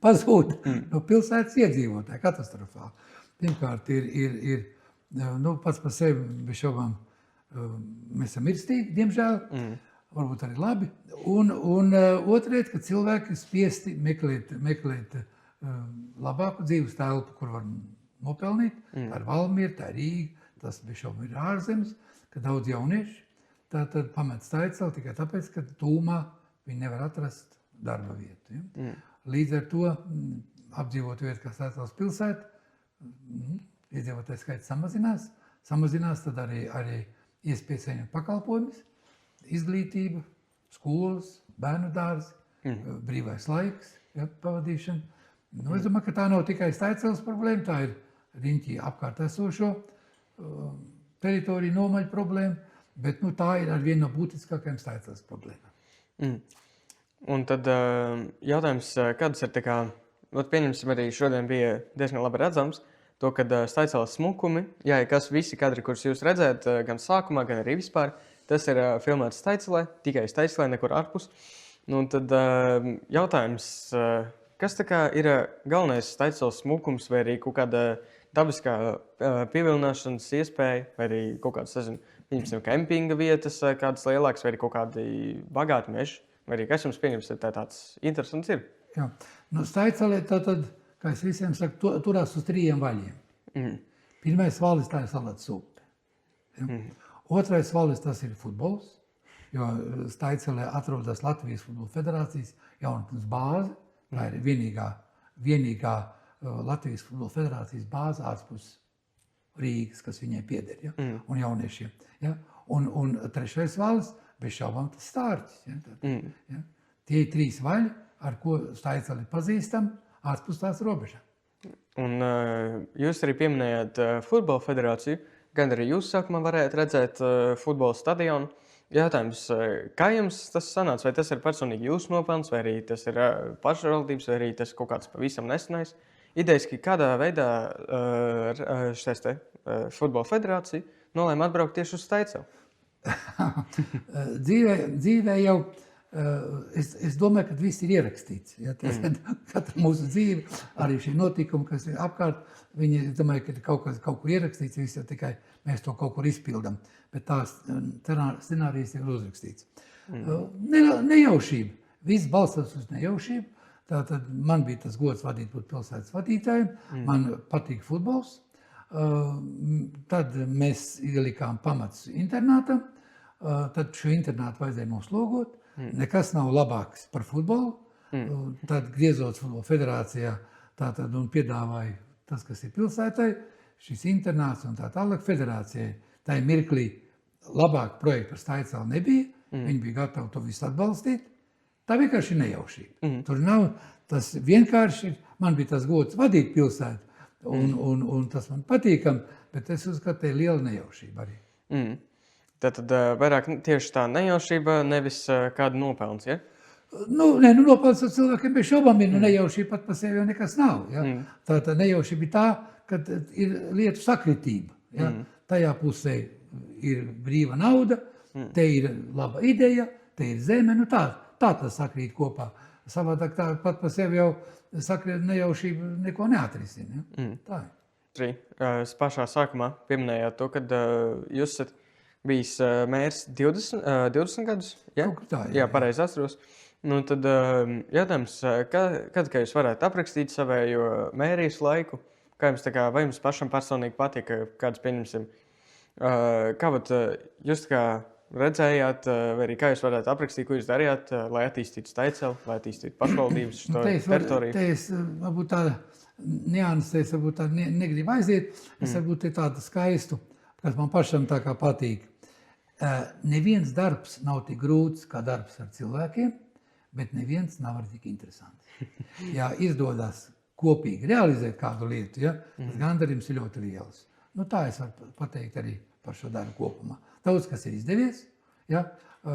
pazūd no pilsētas iedzīvotāji, katastrofāli. Pirmkārt, ir pats par sevi, bez šaubām, mēs esam mirstīgi, diemžēl, varbūt arī labi. Un otrēt, ka cilvēki ir spiesti meklēt labāku dzīves telpu, kur var nopelnīt. Tā ir Valmiera, tā ir Rīga, tas bez šaubām ir ārzemes, ka daudz jaunieši tātad pamet Staiceli tikai tāpēc, ka tūmā viņi nevar atrast darba vietu. Ja? Līdz ar to apdzīvot vietu, kā Staiceles pilsēta, iedzīvotāju skaits samazinās, tad arī iespēja saņemt pakalpojumus, izglītība, skolas, bērnu dārzi, brīvais laiks, ja, pavadīšana. Es domāju, ka tā nav tikai Staiceles problēma, tā ir riņķī apkārt esošo teritoriju nomaļu problēma, bet tā ir ar vienu no būtiskākajām Staiceles problēmām. Un tad jautājums, kādas ir pieņemsim arī šodien bija diezgan labi redzams, to, kad Staiceles smukumi, ja kas visi kadri, kurus jūs redzēt, gan sākumā, gan arī vispār, tas ir filmēts Staicelē, tikai Staicelē, nekur ārpus. Un tad jautājums, kas ir galvenais Staiceles smukums, vai arī kaut kāda dabiskā pievilināšanas iespēja, vai arī kaut kādas, pieņemsim, kempinga vietas, kādas lielākas, vai arī kaut kādi bagāti meži, vai arī kas jums pieņemsim, tāds interesants ir? Jā, Staicelē tātad, kā es visiem saku, turās uz 3 vaļiem. Pirmais valis, tā ir Salats upe. Ja? Otrais valis, tas ir futbols, jo Staicelē atrodas Latvijas futbola federācijas jaunatnes bāze. Tā ir vienīgā Latvijas futbola federācijas bāze ārpus Rīgas, kas viņai pieder, ja? Un jauniešiem. Ja? Un trešais valis, bez šaubām, tas Stārķis. Ja? Ja? Tie ir 3 vaļi, ar ko Staiceli pazīstam, ārpus tās robežām. Un jūs arī pieminējāt futbola federāciju, gan arī jūs sākumā varējāt redzēt futbola stadionu. Jautājums, kā jums tas sanāca? Vai tas ir personīgi jūsu nopelns, vai arī tas ir pašvaldības, vai arī tas kaut kāds pavisam nesenais? Idejaski, kādā veidā futbola federācija nolēma atbraukt tieši uz Staiceli? dzīvē jau, es domāju, ka viss ir ierakstīts. Ja? Katra mūsu dzīve, arī šī notikuma, kas ir apkārt, viņi, es domāju, ka kaut kur ierakstīts, viss jau tikai mēs to kaut kur izpildam. Bet tās scenārijas ir uzrakstīts. Nejaušība. Viss balstās uz nejaušību. Tātad man bija tas gods būt pilsētas vadītājiem. Man patīk futbols. Tad mēs ielikām pamats internātam. Tad šo internātu vajadzēja noslogot. Nekas nav labāks par futbolu. Tad griezot futbola federācijā tātad un piedāvāja tas, kas ir pilsētai, šis internāts un tā tālāk federācijai. Tā mirklī labāk projektu par Staicelu nebija. Viņi bija gatavi to visu atbalstīt. Tā vienkārši ir nejaušība. Tur nav tas vienkārši, man bija tas gods vadīt pilsētu. Un tas man patīkam, bet es uzskatu, ka ir liela nejaušība arī. Tātad vairāk tieši tā nejaušība, nevis kāda nopelns, ja? Nopelns ar cilvēkiem bez šaubām ir, nejaušība pat par sevi jau nekas nav. Ja? Tā nejaušība ir tā, ka ir lietu sakritība. Ja? Tajā pusē ir brīva nauda, te ir laba ideja, te ir zeme, tā tas sakrīt kopā. Savādāk tā pat par sevi jau nejaušība neko neatrisina. Ja? Tā ir. Arī pašā sākumā pieminējāt to, kad jūs esat bijis mērs 20 gadus? Ja? Tā, jā, pareizi atceros. Tad jautājums, kad jūs varētu aprakstīt savējo mērijas laiku? Kā jums vai jums pašam personīgi patīk, kāds pieņemsim? Kā jūs redzējāt, vai arī kā jūs varētu aprakstīt, ko jūs darījāt, lai attīstītu Staicelu, lai attīstītu pašvaldības šo teritoriju? Te es varbūt tāda niansēs, varbūt tā negribu aiziet. Es varbūt te tādu skaistu, kas man pašam tā kā patīk. Neviens darbs nav tik grūts kā darbs ar cilvēkiem, bet neviens nav arī tik interesants. Ja izdodas kopīgi realizēt kādu lietu, ja, tas gandarījums ir ļoti liels. Tā es varu pateikt arī par šo darbu kopumā. Daudz, kas ir izdevies, ja,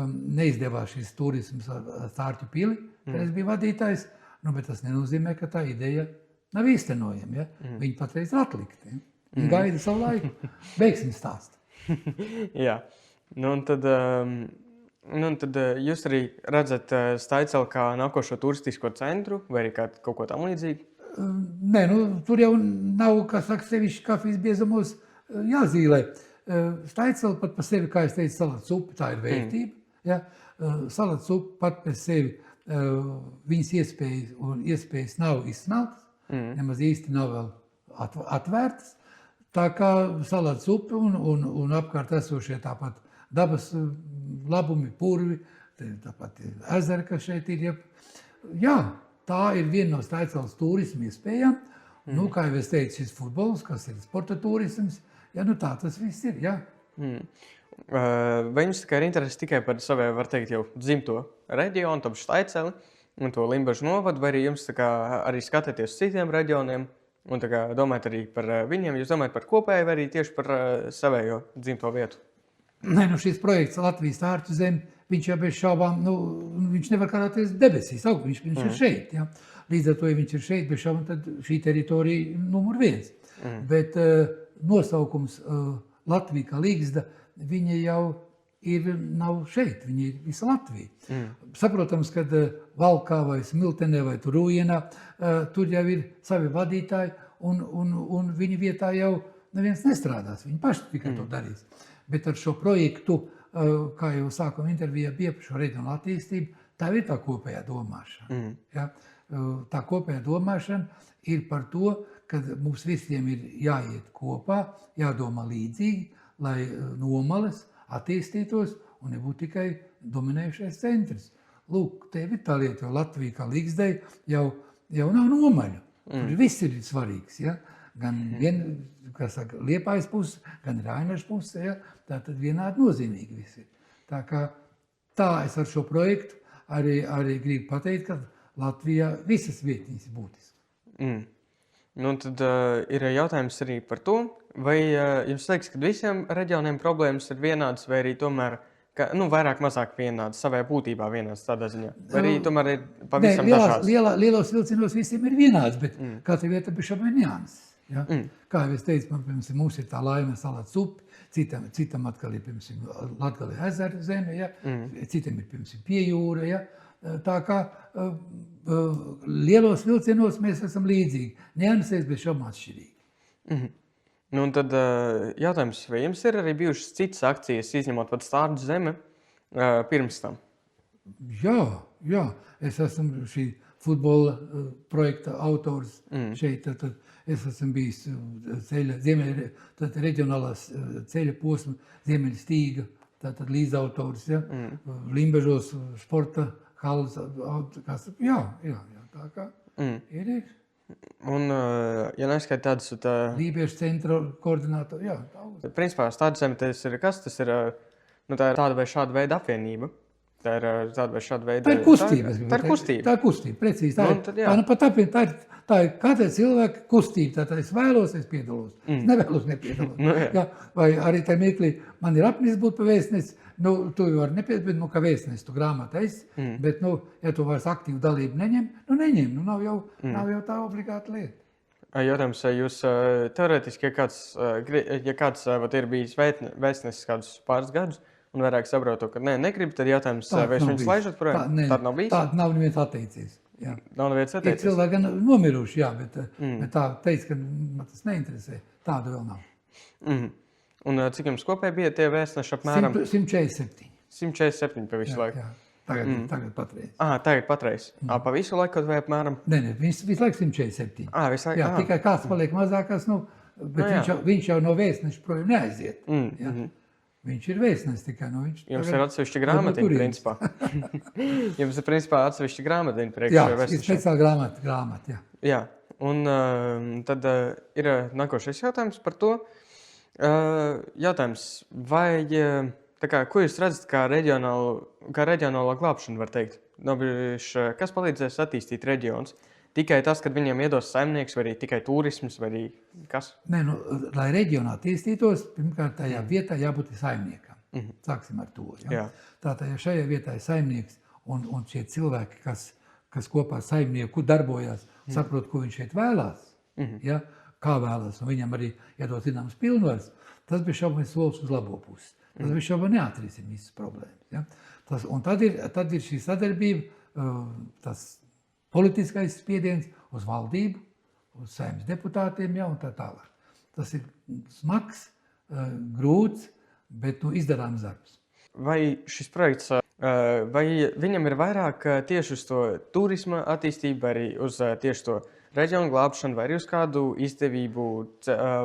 neizdevās šis turisms ar Stārķu pili, kad es biju vadītājs, bet tas nenozīmē, ka tā ideja nav īstenojama. Ja. Viņi patreiz ir atlikti. Ja. Viņi gaida savu laiku. Beigsim stāstu. Jā. Tad jūs arī redzat Staicelu kā nākošo turistisko centru vai arī kaut ko tam līdzīgu? Nē, tur jau nav, kā saka, sevišķi kafijas biezumos jāzīlē. Staicela pat par sevi, kā es teicu, salats upe, tā ir vērtība. Ja? Salats upe pat par sevi, viņas iespējas nav izsmeltas, nemaz īsti nav vēl atvērtas. Tā kā salats upe un apkārt esošie tāpat dabas labumi, purvi, tāpat ezeri, kas šeit ir. Jā, tā ir viena no Staicelas turismu iespējām. Kā jau es teicu, šis futbols, kas ir sporta turisms, tā tas viss ir, jā. Vai jums ir interesi tikai par savu, var teikt, jau dzimto reģionu, top Staiceli un to Limbažu novadu, vai arī jums arī skatāties citiem reģioniem un domājat arī par viņiem, jūs domājat par kopēju vai arī tieši par savējo dzimto vietu? Nē, šis projekts Latvijas Stārķu zeme, viņš jau bez šaubām, viņš nevar karāties debesīs, viņš ir šeit. Ja? Līdz ar to, ja viņš ir šeit, bez šaubām, tad šī teritorija numur 1. Bet nosaukums Latvija kā Ligzda, viņa jau nav šeit, viņa ir visa Latvija. Saprotams, kad Valkā vai Smiltenē vai Rūjienā, tur jau ir savi vadītāji un viņa vietā jau neviens nestrādās, viņi paši tikai to darīs. Bet ar šo projektu, kā jau sākuma intervijā bija par šo reģionālu attīstību, tā ir tā kopējā domāšana. Ja? Tā kopējā domāšana ir par to, ka mums visiem ir jāiet kopā, jādomā līdzīgi, lai Nomales attīstītos un nebūtu tikai dominējušais centrs. Lūk, tev ir tā lieta, jo Latvija kā Ligzdei jau nav nomaļu. Tur viss ir svarīgs. Ja? Gan Liepājas puse, gan Rainaža puse, ja? Tā tad vienādi nozīmīgi visi. Tā es ar šo projektu arī gribu pateikt, ka Latvijā visas vietiņas ir būtiskas. Tad ir jautājums arī par to, vai jums liekas, ka visiem reģioniem problēmas ir vienādas, vai arī tomēr vairāk mazāk vienādas, savā būtībā vienādas tādā ziņā? Vai arī tomēr ir pavisam dažādas? Lielos vilcienos visiem ir vienāds, bet katra vieta bez šaubām ir nianses. Ja? Kā jau es teicu, mums ir tā Laime salats upi, citam atkal ir, piemēram, Latgale ezera zeme, ja? Citam ir, piemēram, piejūra, ja? Tā kā lielos vilcienos mēs esam līdzīgi, neansēs, bet šom atšķirīgi. Nu, un tad jautājums, vai jums ir arī bijušas citas akcijas, izņemot pat Stārdu zeme, pirms tam? Jā, es esmu šī futbola projekta autors šeit, tad es esmu bijis reģionālās ceļa posma, Ziemeļa stīga, tātad līdzautors, ja? Limbežos sporta halas, jā, tā kā ir. Un, ja neskaidrs tādas... Lībiešu centra koordinātori, jā. Principā, Stārdu zeme, tas ir kas? Tas ir, tā ir tāda vai šāda veida apvienība. Tā ir tāda vai šāda veida... Tā ir kustība. Tā ir kustība. Tā ir kustība, precīzi. Tā ir katra cilvēka kustība. Tātad es vēlos, es piedalos. Es nevēlos, nepiedalos. Jā, vai arī tajā mirklī man ir apnis būt pa vēstnesi. Tu vari nepiedalīt, bet kā vēstnesi, tu grāmata esi. Bet, ja tu vairs aktīvu dalību neņem, neņem. Nav jau tā obligāta lieta. Jautājums, jūs teorētiski, ja kāds ir bijis vēstnesis kādus pāris gadus, un vairāk saprotu, ka negrib, tad jautājums, vai viņš laižat projām? Tāda nav bijis? Tāda nav neviens atteicies. Jā. Nav neviens atteicies? Ir cilvēki gan nomiruši, jā, bet tā teica, ka man tas neinteresē. Tāda vēl nav. Un cik jums kopēji bija tie vēstneši apmēram? 147. 147 pa visu laiku? Jā. Tagad patreiz. Tagad patreiz. Pa visu laiku vai apmēram? Nē, visu laiku 147. Visu laiku? Jā, tikai kāds paliek mazākās, bet viņš jau no vēstneša projām neaiziet. Viņš ir vēstnesis tikai. Jums ir atsevišķa grāmatiņa, principā. Jums ir, principā, atsevišķa grāmatiņa priekš vēstneša. Jā, ir speciāla grāmata, jā. Jā, un tad ir nākošais jautājums par to. Jautājums, vai, ko jūs redzat kā reģionālo glābšanu, var teikt? Kas palīdzēs attīstīt reģionus? Tikai tas, kad viņiem iedos saimnieks, vai arī tikai turisms, vai arī kas? Nē, lai reģionā attīstītos, pirmkārt tajā vietā jābūt saimniekam. Sāksim ar to. Ja? Tātad, ja šajā vietā ir saimnieks un šie cilvēki, kas kopā ar saimnieku darbojās, saprot, ko viņš šeit vēlās, ja? Kā vēlās, un viņam arī iedot zināmas pilnvaras, tas bija šaubām solis uz labo pusi. Tas bija šaubām neatrisina visas problēmas. Ja? Un tad ir šī sadarbība, tas politiskais spiediens uz valdību, uz saimnes deputātiem, ja, un tā tālāk. Tas ir smags, grūts, bet izdarāms darbs. Vai šis projekts, vai viņam ir vairāk tieši uz to turisma attīstību, vai arī uz tieši to reģionu glābšanu, vai arī uz kādu izdevību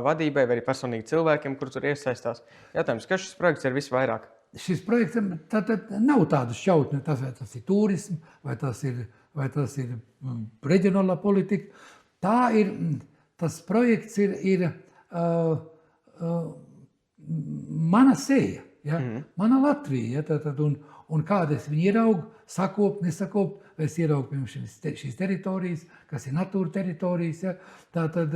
vadībai, vai arī personīgi cilvēkiem, kur tur iesaistās? Jautājums, kas šis projekts ir visvairāk? Šis projekts nav tādu šķautni, vai tas ir turismu, vai tas ir reģionālā politika. Tas projekts ir mana seja, ja? Mana Latvija. Ja? Un kāda es viņu ieraugu, sakopt, nesakopt, vai es ieraugu šīs teritorijas, kas ir natūra teritorijas. Ja? Tātad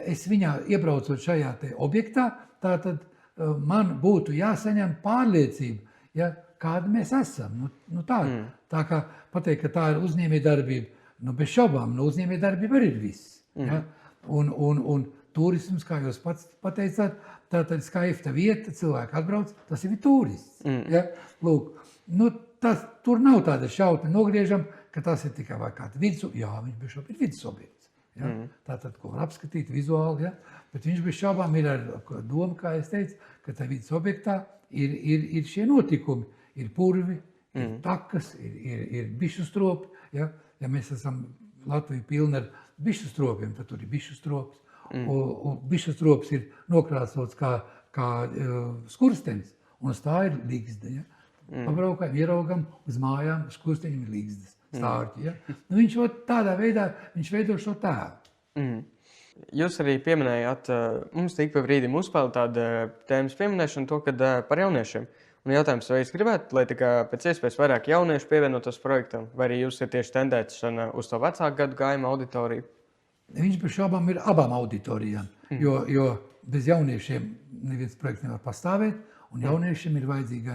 es viņā iebraucot šajā objektā, tātad man būtu jāsaņem pārliecība, ja, kāda mēs esam. Tā kā pateikt, ka tā ir uzņēmējdarbība, bez šaubām, uzņēmējdarbība arī ir viss. Ja? Un turisms, kā jūs pats pateicāt, tā ir skaista vieta, cilvēki atbrauc, tas ir turists. Ja? Lūk, tur nav tāda šautne nogriežam, ka tas ir tikai vai kāda vidus, viņš bez šaubām ir vidus objekts. Ja? Tātad, ko var apskatīt vizuāli, ja? Bet viņš bez šaubām ir ar domu, kā es teicu, ka tā vidus objektā ir šie notikumi, ir purvi, ir takas, ir bišu stropi. Ja? Ja mēs esam Latviju pilni ar bišu stropiem, tad tur ir bišu strops. Un bišu strops ir nokrāsots kā skurstenis, un uz tā ir līgzda. Ja? Pabraukājam, ieraugam uz mājām, uz skursteņiem ir līgzdas stārķi. Ja? Viņš tādā veidā veido šo tēlu. Jūs arī pieminējāt, mums tik pa brīdim uzspēlē tāda tēmas pieminēšana to, kad par jauniešiem. Un jautājums, vai es gribētu, lai pēc iespējas vairāk jauniešu pievienotos projektam, vai arī jūs ir tieši tendēšana uz to vecāku gadu gājuma auditoriju? Viņš bez šaubām ir abām auditorijām, jo bez jauniešiem neviens projekts nevar pastāvēt, un jauniešiem ir vajadzīgi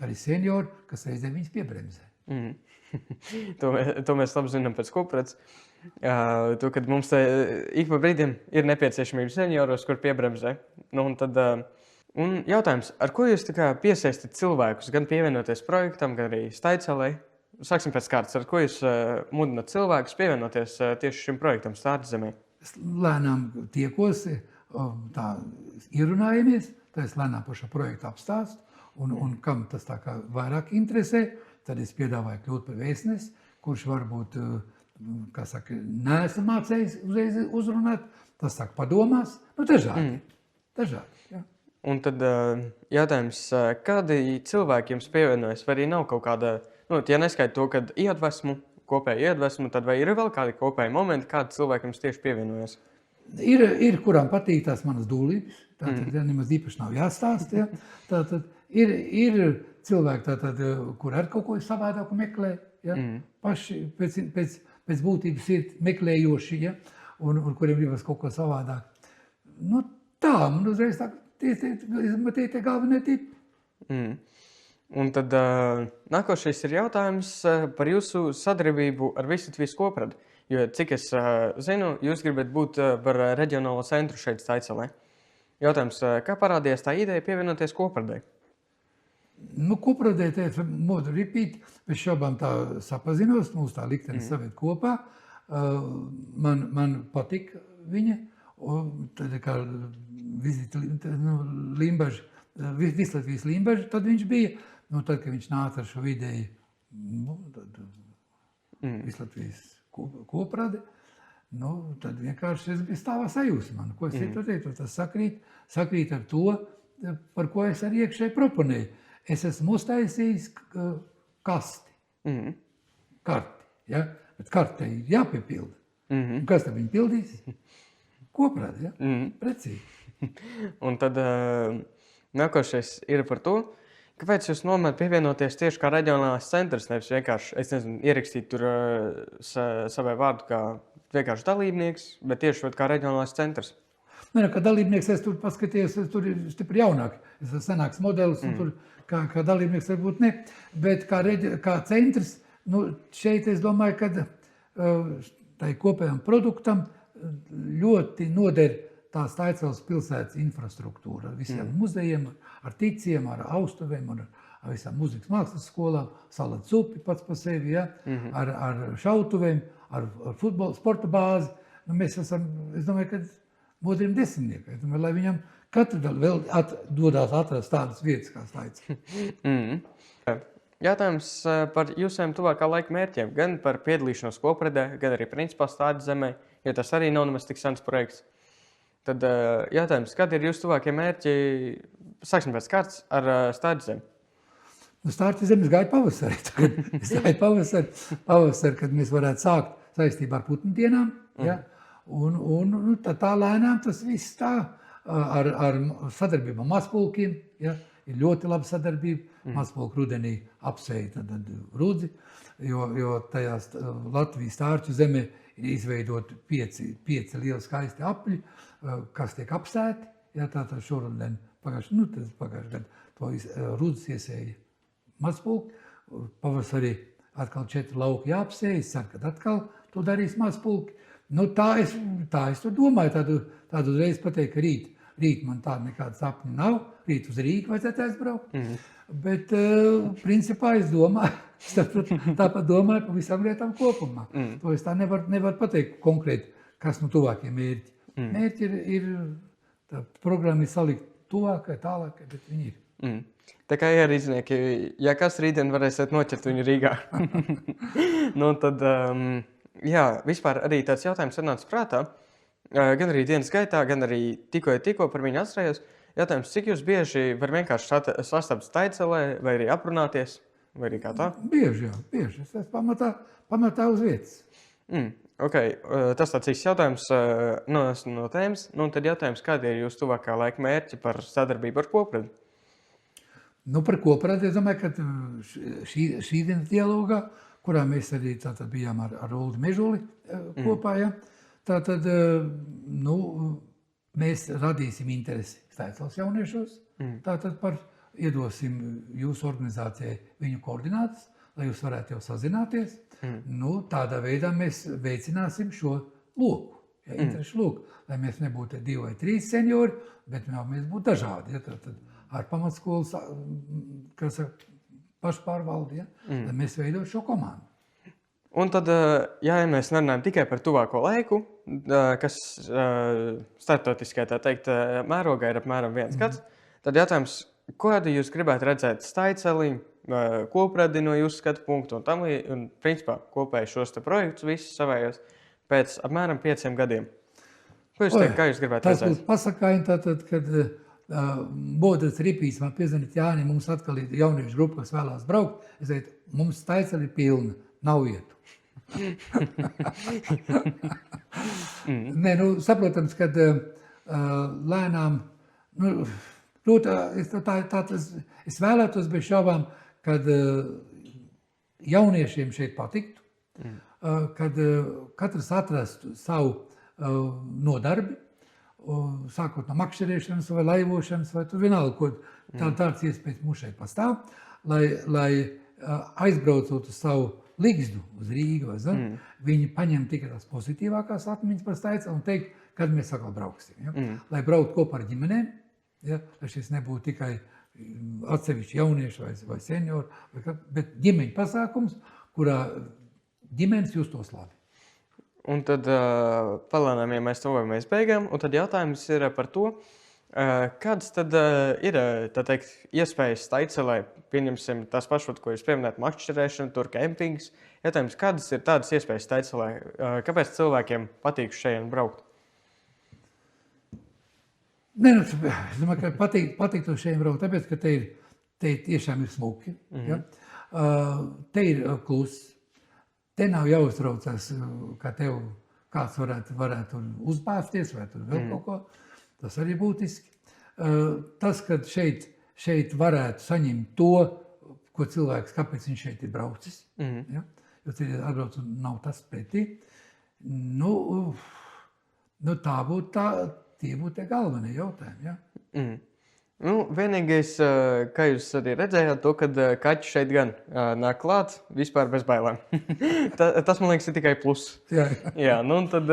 arī seniori, kas reizē viņus piebremzē. To mēs labi zinām pēc Koprats. To, kad mums ik pa brīdim ir nepieciešamība senioros, kur piebremzē. Nu, un tad, un jautājums, ar ko jūs tā kā piesaistat cilvēkus, gan pievienoties projektam, gan arī Staicalei? Sāksim pēc kārtas, ar ko jūs mudināt cilvēkus pievienoties tieši šim projektam Stārdzemē? Es lēnām tiekos, tā ierunājamies, tā es lēnām par šo projektu apstāstu, un kam tas tā kā vairāk interesē, tad es piedāvāju kļūt par vēstnesi, kurš varbūt, kā saka, neesam mācējis uzreiz uzrunāt, tas saka padomās, nu dažādi, jā. Un tad jautājums, kādi cilvēki jums pievienojas, vai arī nav kaut kāda, nu, ja neskaita to, kad kopēju iedvesmu, tad vai ir vēl kādi kopēji momenti, kādi cilvēki jums tieši pievienojas? Ir, kurām patīk tās manas dūlības, tātad nemaz īpaši nav jāstāst, ja? Tātad ir cilvēki, tātad, kur ar kaut ko savādāku meklē, ja? Paši pēc būtības ir meklējoši, ja? un kuriem gribas kaut ko savādāk. Nu tā, man uzreiz tā, tie galvenie tipi. Un tad nākošais ir jautājums par jūsu sadarbību ar Visit Visu Kopradi. Jo, cik es zinu, jūs gribat būt par reģionālo centru šeit Staicalē. Jautājums, kā parādījās tā ideja pievienoties Kopradai? Nu, Kopradai teica, modu ripīt, pēc šaubām tā sapazinos, mūs tā likteni saved kopā. Man patika viņa, tad kā Vislatvijas Limbaži, tad viņš bija. Nu, tad, kad viņš nāca ar šo ideju, nu, tad Vislatvijas Kopradi, nu, tad vienkārši es biju stāvā sajūsmā. Ko es teicu, tas sakrīt ar to, par ko es arī iekšēji proponēju. Es esmu uztaisījis kasti, karti, ja? Bet kartei ir jāpiepilda. Un kas tad viņu pildīs? Kopradi, ja? Precīzi. Un tad nākošais ir par to, kāpēc jūs nomērat pievienoties tieši kā reģionālais centrs, nevis vienkārši, es nezinu, ierakstīt tur savai vārdu kā vienkārši dalībnieks, bet tieši kā reģionālais centrs? Nē, kā dalībnieks es tur paskatījos, tur ir stipri jaunāk. Es esmu senāks modelis, un tur kā dalībnieks varbūt ne, bet kā centrs, nu, šeit es domāju, ka tai kopējam produktam ļoti noder tā Staicales pilsētas infrastruktūra ar visiem muzejiem, ar ticiem, ar austuvēm, ar visām mūzikas mākslas skolām, Salats upi pats pa sevi, ja? Ar šautuvēm, ar futbola, sporta bāzi. Nu, mēs esam, es domāju, ka modriem desmitnieki. Es domāju, lai viņam katru vēl dodās atrast tādas vietas kā Staicale. Jautājums par jūsiem tuvākā laika mērķiem, gan par piedalīšanos Kopradē, gan arī principā Stārdzemē, jo tas arī nav nemaz tik sens projekts. Tad jautājums, kad ir jūsu tuvākie mērķi, sāksim pēc kārtas, ar Stārdzemi? Nu, Stārdzemi es gāju pavasarī. Es gāju pavasarī, kad mēs varētu sākt saistībā ar putnu dienām. Ja? Un tā lēnām tas viss tā ar sadarbību ar mazpulkiem. Ja? Ir ļoti laba sadarbība. Mazpulku rudenī apsēja tad rudzi, jo tajās Latvijas Stārču zemē ir izveidoti 5 lieli skaisti apļi, kas tiek apsēti. Ja, tātad šoruden pagājuši gadu to rudzes iesēja mazpulki. Pavasarī atkal 4 lauki jāapsēja, es ceru, kad atkal to darīs mazpulki. Nu, tā es to domāju, tādu uzreiz pateikt, ka rīt man tāda nekāda sapņa nav, rīt uz Rīgu vajadzētu aizbraukt. Bet, principā, es domāju, tāpat domāju par visām lietām kopumā. To es tā nevaru pateikt konkrēti, kas nu tuvākie mērķi. Mērķi ir, tā programma ir salikt tuvākai, tālākai, bet viņi ir. Tā kā ierīdznieki, ja kas rītdien varēsiet noķert viņu Rīgā. Nu, tad, jā, vispār arī tāds jautājums sanāca prātā, gan arī dienas gaitā, gan arī tikko par viņu atcerējos. Jautājums, cik jūs bieži var vienkārši sastapt Staicalē, vai arī aprunāties, vai arī kā tā? Bieži. Es esmu pamatā uz vietas. Okay. Tas tāds īsts jautājums no tēmas. Nu, tad jautājums, kādi ir jūsu tuvākā laika mērķi par sadarbību ar Kopradi? Nu, par Kopradi, es domāju, ka šī dienas dialogā, kurā mēs arī tātad bijām ar Uldi Mežuli kopā, ja, tātad, nu, mēs radīsim interesi Staicales jauniešos, tātad iedosim jūsu organizācijai viņu koordinātas, lai jūs varētu jau sazināties. Nu, tādā veidā mēs veicināsim šo loku, ja, interešu loku, lai mēs nebūtu 2 vai 3 seniori, bet mēs būtu dažādi. Ja, tad ar pamatskolas pašpārvaldi, ja, lai mēs veidot šo komandu. Un tad, ja mēs nerunājam tikai par tuvāko laiku, kas starptautiskajā, tā teikt, mērogā ir apmēram 1 gads, tad jautājums, kādu jūs gribētu redzēt Staiceli, kopradi no jūsu skatu punktu un principā kopēji šos te projektus visus savējos pēc apmēram 5 gadiem? Ko jūs teikt, kā jūs gribētu redzēt? Tas būs pasakaini, tātad, kad Bodras Ripīs man piezvanīt, Jāni, mums atkal ir jauniešu grupa, kas vēlās braukt. Es teicu, mums Staiceli ir pilna, nav vietu. Nē, nu, saprotams, kad lēnām, es vēlētos bez šaubām, kad jauniešiem šeit patiktu, kad katrs atrastu savu nodarbi, sākot no makšķerēšanas vai laivošanas, vai tur vienalga, ko tāds iespējas mums šeit pastāv, lai aizbraucot uz savu Ligzdu, uz Rīgu, viņi paņem tikai tās pozitīvākās atmiņas par Staiceli un teikt, kad mēs atkal brauksim. Ja? Lai braukt kopā ar ģimenēm, ja? Lai šis nebūtu tikai atsevišķi jaunieši vai seniori, bet ģimeņu pasākums, kurā ģimenes justos labi. Un tad palēnām, ja mēs tuvojamies beigām, un tad jautājums ir par to, kādas tad ir, tā teikt, iespējas Staicelē, pieņemsim tās pašas, ko jūs pieminējat, makšķerēšana, tur kempings. Jautājums, kādas ir tādas iespējas Staicelē? Kāpēc cilvēkiem patīk šeit braukt? Nē, es domāju, ka patīk to šeit braukt, tāpēc, ka te tiešām ir smuki. Ja? Te ir kluss. Te nav jāuztraucās, ka tev kāds varētu uzbāzties vai tur vēl kaut ko. Tas arī būtiski. Tas, kad šeit varētu saņemt to, ko cilvēks, kāpēc viņš šeit ir braucis. Ja? Jo atbrauc un nav tas pretī. Nu, tie būtu tie galvenie jautājumi. Ja? Nu, vienīgais, kā jūs arī redzējāt, to, kad kaķi šeit gan nāk klāt, vispār bez bailēm. Tas, man liekas, ir tikai pluss. Jā, nu, un tad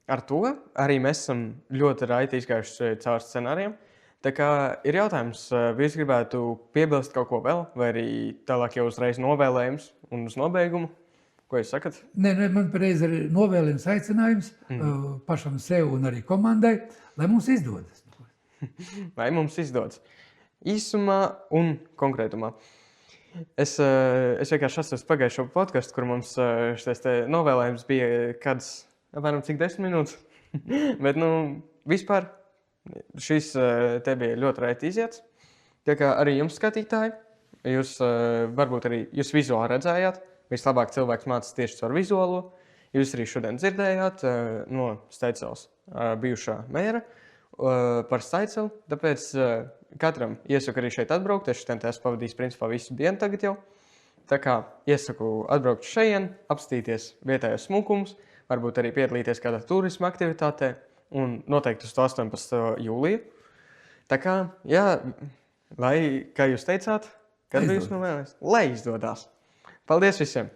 ar to arī mēs esam ļoti raiti izgājuši caur scenārijiem. Tā kā ir jautājums, vai jūs gribētu piebilst kaut ko vēl, vai arī tālāk jau uzreiz novēlējums un uz nobeigumu? Ko jūs sakat? Nē, man pareiz ir novēlējums aicinājums pašam sev un arī komandai, lai mums izdodas. Vai mums izdodas? Īsumā un konkrētumā. Es vienkārši atceros pagājušo podcastu, kur mums šis novēlējums bija kāds, apmēram cik 10 minūtes. Bet, vispār šis te bija ļoti raiti iziets. Tā kā arī jums skatītāji, jūs varbūt arī jūs vizuāli redzējāt, vislabāk cilvēks mācās tieši caur vizuālo. Jūs arī šodien dzirdējāt no Staiceles bijušā mēra par Staiceli, tāpēc katram iesaku arī šeit atbraukt. Es šodien esmu pavadījis principā visu dienu tagad jau. Tā kā iesaku atbraukt šeit, apstīties vietējos smukumus, varbūt arī piedalīties kādā turisma aktivitātē un noteikti uz 18. jūliju. Tā kā, jā, lai, kā jūs teicāt, kad jūs novēlēs, lai izdodās. Paldies visiem!